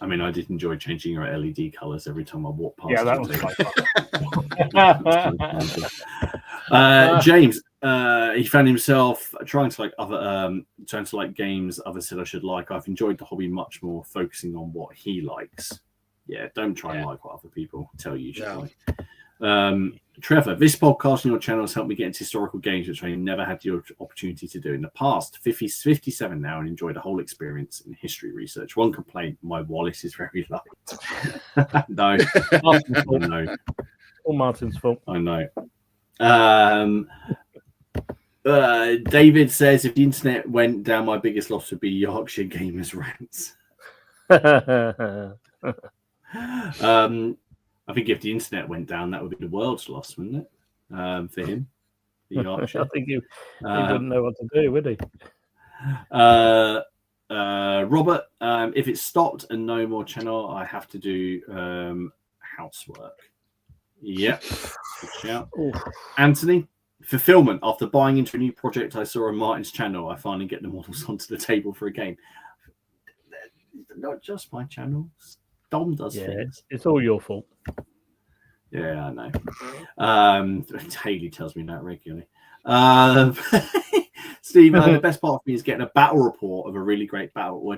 I mean, I did enjoy changing your LED colors every time I walked past. Yeah, that was fun. James, he found himself trying to like games others said I should like. I've enjoyed the hobby much more, focusing on what he likes. Yeah, don't try and like what other people tell you should like. Trevor, this podcast on your channel has helped me get into historical games, which I never had the opportunity to do in the past. 57 now, and enjoy the whole experience in history research. One complaint: my wallet is very light. No, no, all Martin's fault. I know. David says, if the internet went down, my biggest loss would be Yorkshire Gamers rants. I think if the internet went down, that would be the world's loss, wouldn't it? For him, I think he wouldn't know what to do, would he? Robert, if it's stopped and no more channel, I have to do housework. Yep. Good shout. Anthony, Fulfilment. After buying into a new project I saw on Martin's channel, I finally get the models onto the table for a game. Not just my channels. Dom does things. It's all your fault. Yeah, I know. Haley tells me that regularly. Steve, the best part of me is getting a battle report of a really great battle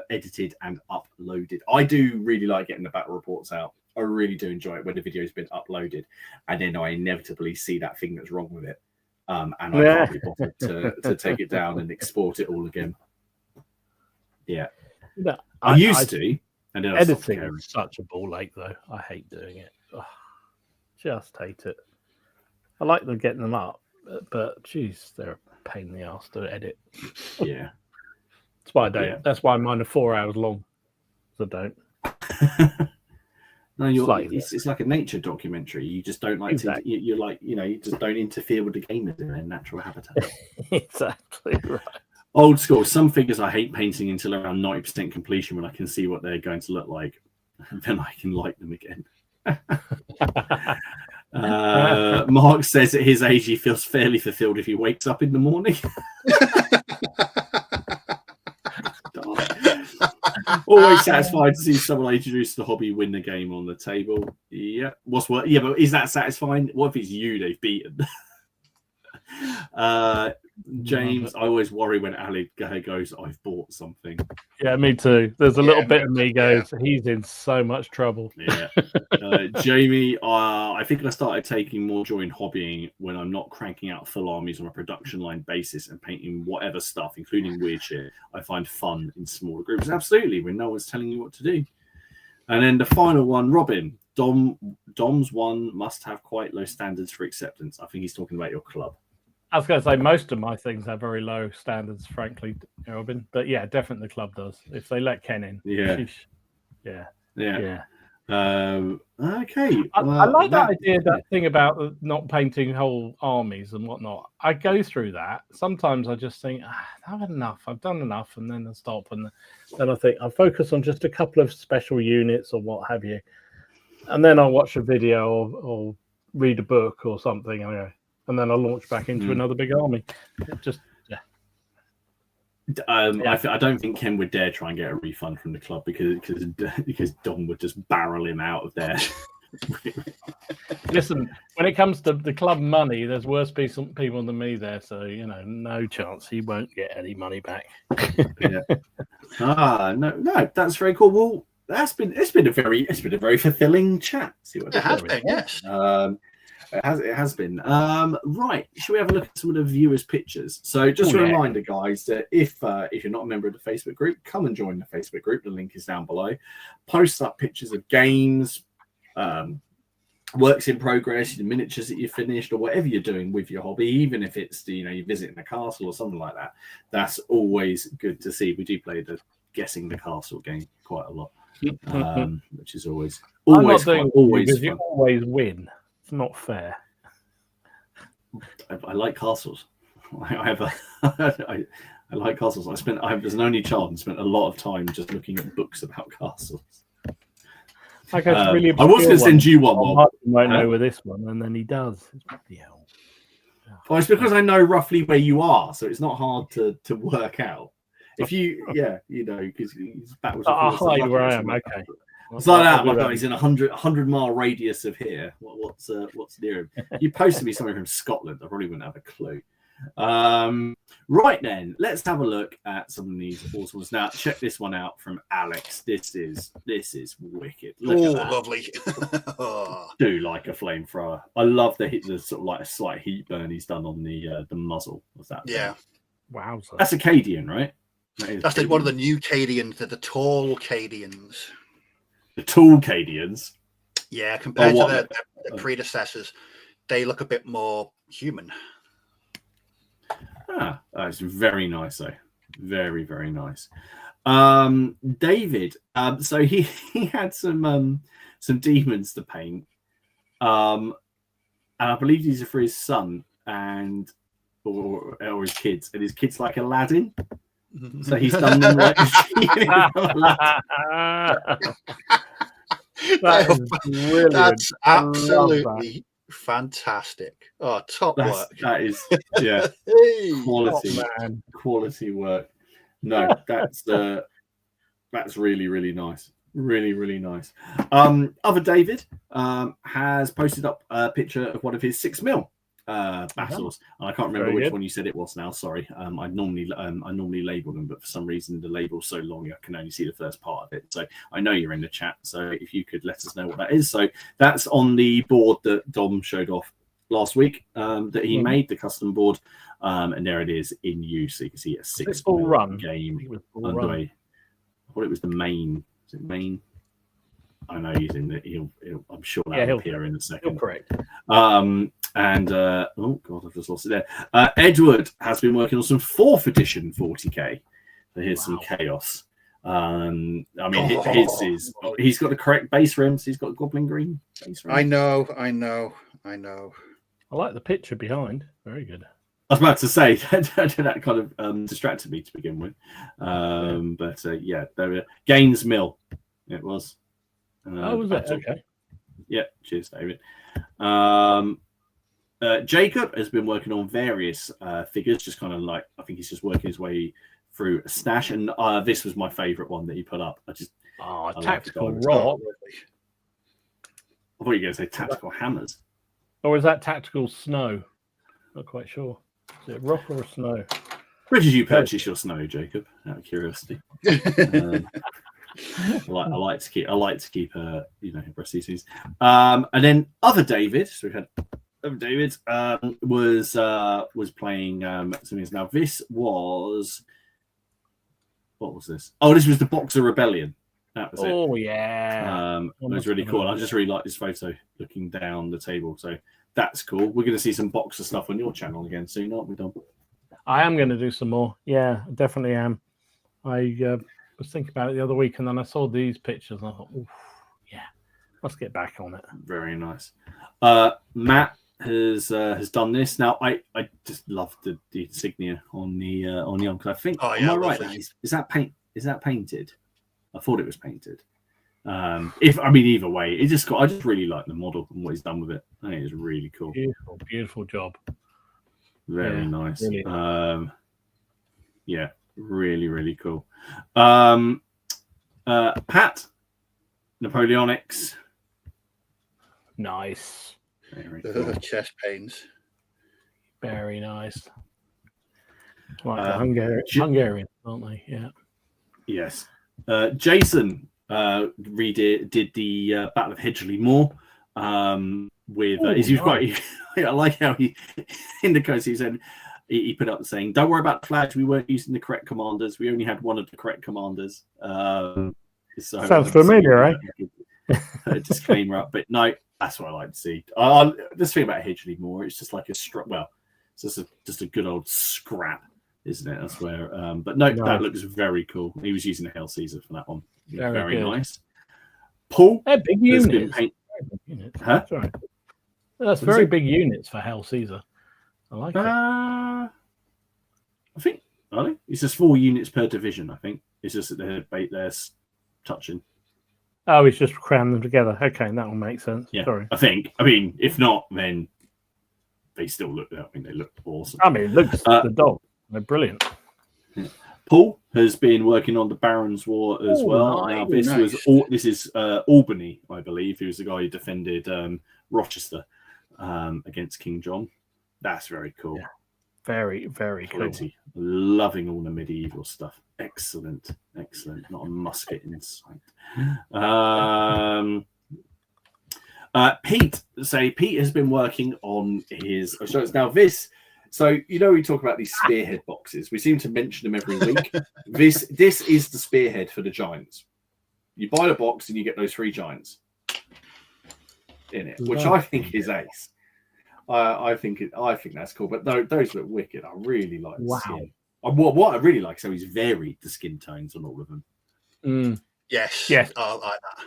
edited and uploaded. I do really like getting the battle reports out. I really do enjoy it when the video's been uploaded, and then I inevitably see that thing that's wrong with it, and I can't be bothered to take it down and export it all again. Yeah, I used to. And editing is such a ball ache, though. I hate doing it. Ugh, just hate it. I like them getting them up, but geez, they're a pain in the ass to edit. Yeah, that's why I don't. Yeah. That's why mine are 4 hours long. So I don't. No, it's like a nature documentary. You just don't like to. You're like, you just don't interfere with the gamers in their natural habitat. Exactly right. Old school. Some figures I hate painting until around 90% completion when I can see what they're going to look like, and then I can like them again. Mark says at his age he feels fairly fulfilled if he wakes up in the morning. Always satisfied to see someone I introduced to the hobby win the game on the table. Yeah. What's what? Yeah, but is that satisfying? What if it's you they've beaten? James, I always worry when Ali goes, I've bought something. Yeah, me too. There's a little bit of me goes, he's in so much trouble. Yeah. Jamie, I think I started taking more joy in hobbying when I'm not cranking out full armies on a production line basis and painting whatever stuff, including weird shit. I find fun in smaller groups. Absolutely, when no one's telling you what to do. And then the final one, Robin. Dom's one must have quite low standards for acceptance. I think he's talking about your club. I was going to say most of my things have very low standards, frankly, Robin. But yeah, definitely the club does. If they let Ken in. Yeah. Yeah. Okay. I like that idea, that thing about not painting whole armies and whatnot. I go through that. Sometimes I just think, I've had enough. I've done enough. And then I stop. And then I think I'll focus on just a couple of special units or what have you. And then I'll watch a video or read a book or something. And then I'll launch back into another big army. I don't think Ken would dare try and get a refund from the club because Dom would just barrel him out of there. Listen, when it comes to the club money, there's worse people than me there, so no chance he won't get any money back. No, that's very cool. Well, it's been a very fulfilling chat. See what it has been, yes. It has been. Right, shall we have a look at some of the viewers' pictures? So just a reminder, guys, that if you're not a member of the Facebook group, come and join the Facebook group. The link is down below. Post up pictures of games, works in progress, the miniatures that you finished, or whatever you're doing with your hobby, even if it's you're visiting a castle or something like that. That's always good to see. We do play the Guessing the Castle game quite a lot, which is always fun. You always win. It's not fair. I like castles. I like castles. As an only child, and spent a lot of time just looking at books about castles. I was going to send you one. Martin won't know with this one, and then he does. It's bloody hell. Well, it's because I know roughly where you are, so it's not hard to work out. If you, because he's backwards. I'll hide where I am. Okay. It's like that. My God, he's in a 100-mile radius of here. What's near him? You posted me somewhere from Scotland. I probably wouldn't have a clue. Right then, let's have a look at some of these awesome ones. Now, check this one out from Alex. This is wicked. Look at that. Lovely. Do like a flamethrower. I love the sort of like a slight heat burn he's done on the muzzle. What's that? Yeah. Wow. That's a Cadian, right? That's one of the new Cadians. They're the tall Cadians. The tall Cadians? Yeah, compared to their predecessors, they look a bit more human. That's very nice, though. Very, very nice. David, so he had some demons to paint, and I believe these are for his son or his kids, and his kids like Aladdin. So he's done them like That's absolutely fantastic. Oh, top work. That is, quality work. No, that's really, really nice. Really, really nice. Other David has posted up a picture of one of his 6mm battles. I can't remember which one you said it was now. Sorry. I normally label them, but for some reason the label's so long I can only see the first part of it. So I know you're in the chat. So if you could let us know what that is. So that's on the board that Dom showed off last week that he made, the custom board. And there it is in use. So you can see a 6mm game underway. I thought it was the main. Is it main? I know he's in the. I'm sure that'll appear in a second. Correct. Oh god, I've just lost it there. Edward has been working on some 4th edition 40k. So here's some chaos. His is. He's got the correct base rims. He's got goblin green base rims. I know. I like the picture behind. Very good. I was about to say that kind of distracted me to begin with. But yeah, there were Gaines Mill. It was. Was it? Okay. Yeah, cheers, David. Jacob has been working on various figures, just kind of like, I think he's just working his way through a stash. And this was my favourite one that he put up. I tactical rock. I thought you were going to say tactical hammers. Or is that tactical snow? Not quite sure. Is it rock or snow? Where did you purchase your snow, Jacob? Out of curiosity. I like to keep receipts. And then other David, so we had other David was playing something. Now this was, what was this? Oh, this was the Boxer Rebellion. That was it. Oh yeah. It was really cool. I just really like this photo looking down the table. So that's cool. We're going to see some Boxer stuff on your channel again soon, aren't we, Dom? I am going to do some more. Yeah, definitely am. I was thinking about it the other week, and then I saw these pictures, and I thought, yeah, let's get back on it. Very nice. Matt has done this. Now, I just love the insignia on the arm, because I think, am I right? Is that painted? I thought it was painted. Either way, I just really like the model and what he's done with it. I think it's really cool. Beautiful job. Very nice. Really nice. Yeah, really, really cool. Pat, Napoleonics. Nice. Very cool. Chest pains. Very nice. Like Hungarian, aren't they? Yeah. Yes. Jason did the Battle of Hedgeley Moor with he's quite. I like how he in the course he said he put up saying, "Don't worry about the flags. We weren't using the correct commanders. We only had one of the correct commanders." Sounds familiar, right? Disclaimer up, but no, that's what I like to see. This thing about Hedgeley Moor, it's just like it's just a good old scrap, isn't it? That's where. But no, that looks very cool. He was using the Hell Caesar for that one. Very nice. Paul, big units. Huh? Sorry. That's very big units for Hell Caesar. I like it. I think it's just 4 units per division. I think it's just that they're touching. Oh, it's just crammed them together. Okay, that will make sense. Yeah, sorry. I mean, if not, then they still look. I mean, they look awesome. I mean, it looks the dog. They're brilliant. Yeah. Paul has been working on the Barons' War as well. Now, this is Albany, I believe. He was the guy who defended Rochester against King John. That's very cool. Yeah. Very, very cool. Loving all the medieval stuff. Excellent. Not a musket in sight. Pete has been working on his. So it's now this. So we talk about these spearhead boxes. We seem to mention them every week. This is the spearhead for the giants. You buy the box and you get those 3 giants in it, which I think is ace. I think that's cool. But those look wicked. I really like the skin. What I really like, so he's varied the skin tones on all of them. Yes. I like that.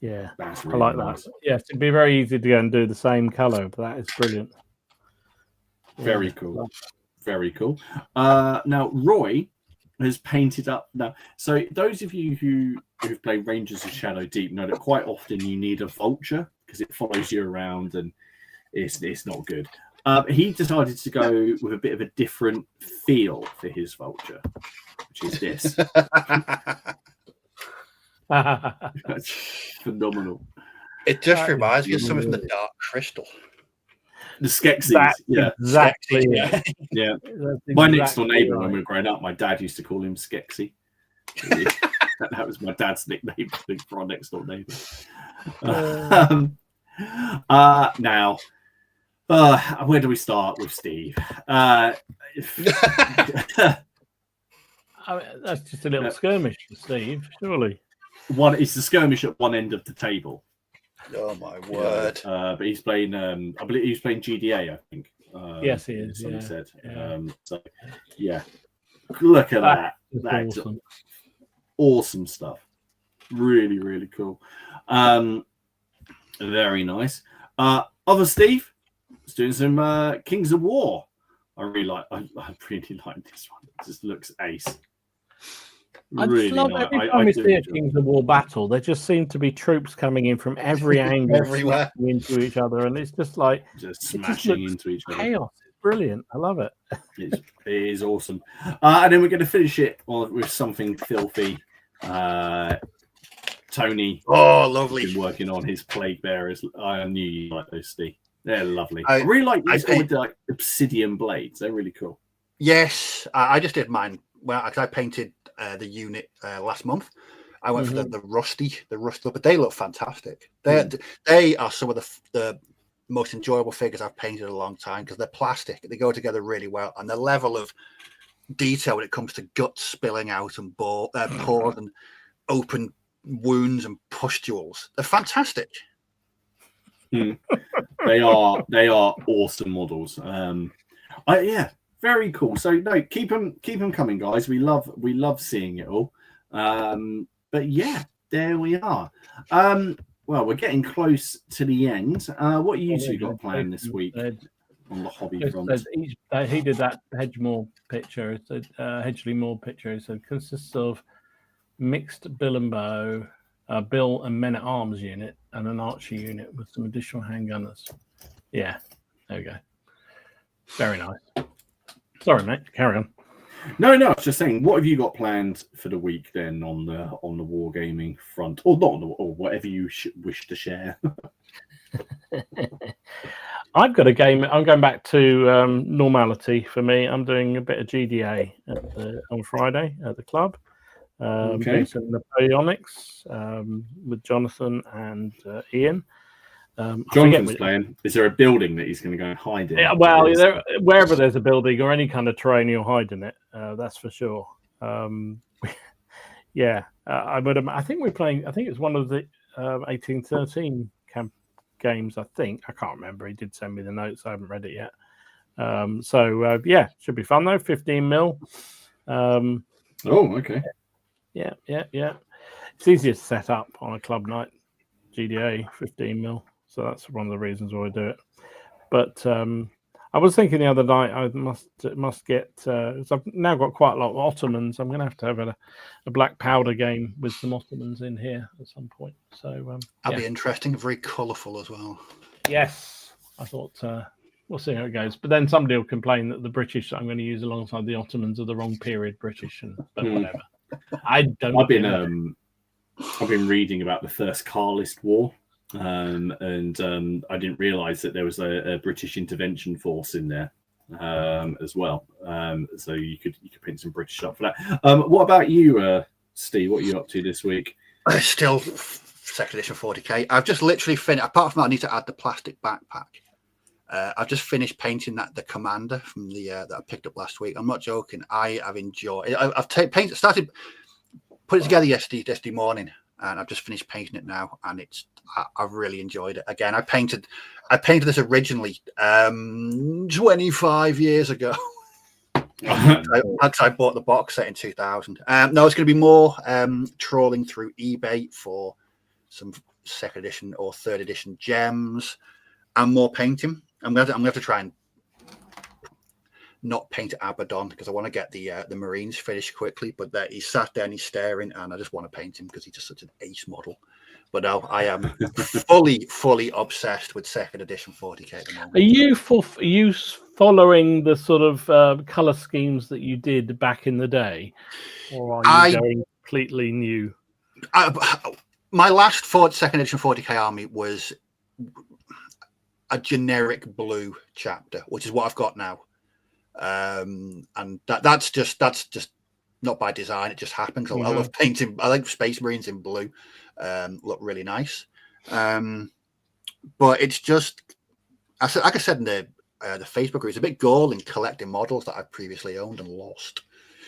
Yeah, really I like nice. that. Yes, it'd be very easy to go and do the same color, but that is brilliant. Very cool. Very cool. Now, Roy has painted up. Now, so those of you who've played Rangers of Shadow Deep know that quite often you need a vulture because it follows you around and it's not good. He decided to go with a bit of a different feel for his vulture, which is this. That's phenomenal. It just reminds me of something from the Dark Crystal. The Skeksis, exactly. Yeah. My next door neighbour, when we were growing up, my dad used to call him Skeksy. That was my dad's nickname for our next door neighbour. Now, where do we start with Steve? I mean, that's just a little skirmish for Steve, surely. It's the skirmish at one end of the table. Oh my word! But he's playing. I believe he's playing GDA. I think. Yes, he is. Somebody said. Yeah. So, yeah. Look at that. That's awesome. Awesome stuff. Really, really cool. Very nice. Other Steve is doing some Kings of War I really like this one. It just looks ace. I Really just love nice. every time we do see a enjoy it. Kings of War battle, there just seem to be troops coming in from every angle, Everywhere. smashing into each other, and it's just like Just it just smashing looks into each other. chaos. It's brilliant. I love it. It is awesome. And then we're going to finish it with something filthy. Tony, lovely. been working on his Plague Bearers. I knew you like those, Steve. They're lovely. I really like these with the obsidian blades. They're really cool. Yes, I just did mine. Well, I painted the unit last month. I went for the rusty look, but they look fantastic. They are some of the most enjoyable figures I've painted in a long time because they're plastic. They go together really well, and the level of detail when it comes to guts spilling out and pores and open wounds and pustules, they're fantastic. They are awesome models. Yeah, very cool. So no, keep them coming, guys. We love seeing it all. But yeah, there we are. Well, we're getting close to the end. What you two got planned this week on the hobby front? He did that Hedgemore picture. It said Hedgley Moor picture. It said consists of mixed bill and bow, bill and men at arms unit, and an archer unit with some additional handgunners. Yeah, there we go. Very nice. Sorry, mate. Carry on. No, I was just saying, what have you got planned for the week then on the wargaming front, or not, or whatever you wish to share? I've got a game. I'm going back to normality for me. I'm doing a bit of GDA on Friday at the club. Doing some Napoleonics with Jonathan and Ian. Jonathan's playing. Is there a building that he's going to go and hide in? Yeah, well, wherever there's a building or any kind of terrain, you'll hide in it. That's for sure. Yeah, I think we're playing. I think it's one of the 1813 games. I think I can't remember. He did send me the notes. I haven't read it yet. Yeah, should be fun though. 15 mil. Oh, okay. Yeah. It's easier to set up on a club night. GDA 15 mil. So that's one of the reasons why I do it. But I was thinking the other night I must get. I've now got quite a lot of Ottomans. I'm going to have a black powder game with some Ottomans in here at some point. So that'd be interesting. Very colourful as well. Yes, I thought we'll see how it goes. But then somebody will complain that the British that I'm going to use alongside the Ottomans are the wrong period British, but whatever. I've been reading about the First Carlist War. And I didn't realise that there was a British intervention force in there as well. So you could print some British up for that. What about you, Steve? What are you up to this week? Still second edition 40k. I've just literally finished. Apart from that, I need to add the plastic backpack. I've just finished painting the commander from the that I picked up last week. I'm not joking. I have enjoyed. I've started putting it together yesterday morning, and I've just finished painting it now, and I've really enjoyed it. Again, I painted this originally 25 years ago. I bought the box set in 2000. No, it's going to be more trawling through eBay for some second edition or third edition gems and more painting. I'm going to have to try and not paint Abaddon because I want to get the Marines finished quickly. But he's sat there and he's staring, and I just want to paint him because he's just such an ace model. But no, I am fully obsessed with second edition 40k at the moment. Are you following the sort of color schemes that you did back in the day, or are you going completely new? My last second edition 40k army was a generic blue chapter, which is what I've got now. And that's just not by design. It just happens. I love painting. I like Space Marines in blue. Look really nice. But it's just, like I said in the Facebook group, it's a bit galling collecting models that I've previously owned and lost.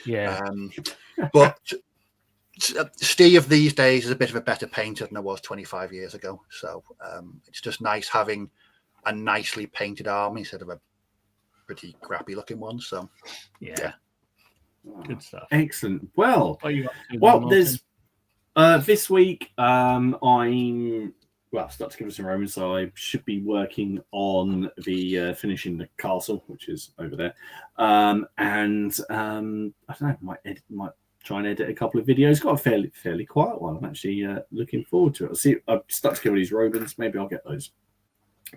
Yeah. But Steve these days is a bit of a better painter than I was 25 years ago. So it's just nice having a nicely painted army instead of a pretty crappy looking one. So yeah. Good stuff. Excellent. Well, there's this week start to give us some Romans. So I should be working on the finishing the castle, which is over there. And I don't know, might try and edit a couple of videos. Got a fairly quiet one. I'm actually looking forward to it. I'll see. I've started to give these Romans. Maybe I'll get those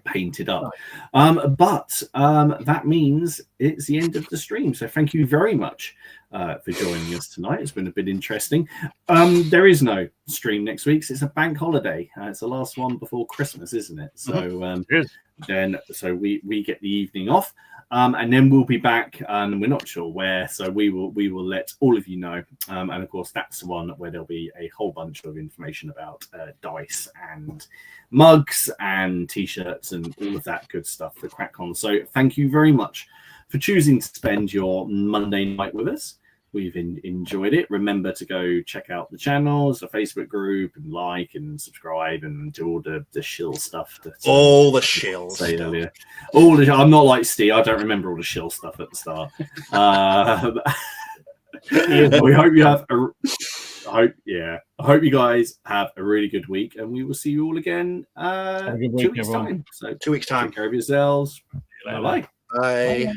painted up. But that means it's the end of the stream. So thank you very much for joining us tonight. It's been a bit interesting. There is no stream next week. So it's a bank holiday. It's the last one before Christmas, isn't it? So so we get the evening off. And then we'll be back, and we're not sure where, so we will let all of you know. And of course, that's the one where there'll be a whole bunch of information about dice and mugs and t-shirts and all of that good stuff for CrackCon. So thank you very much for choosing to spend your Monday night with us. We've enjoyed it. Remember to go check out the channels, the Facebook group, and like and subscribe and do all the shill stuff. All the shill stuff. Earlier. I'm not like Steve. I don't remember all the shill stuff at the start. We hope you have I hope you guys have a really good week, and we will see you all again 2 weeks' time. So 2 weeks' time. Take care of yourselves. Bye-bye. Bye.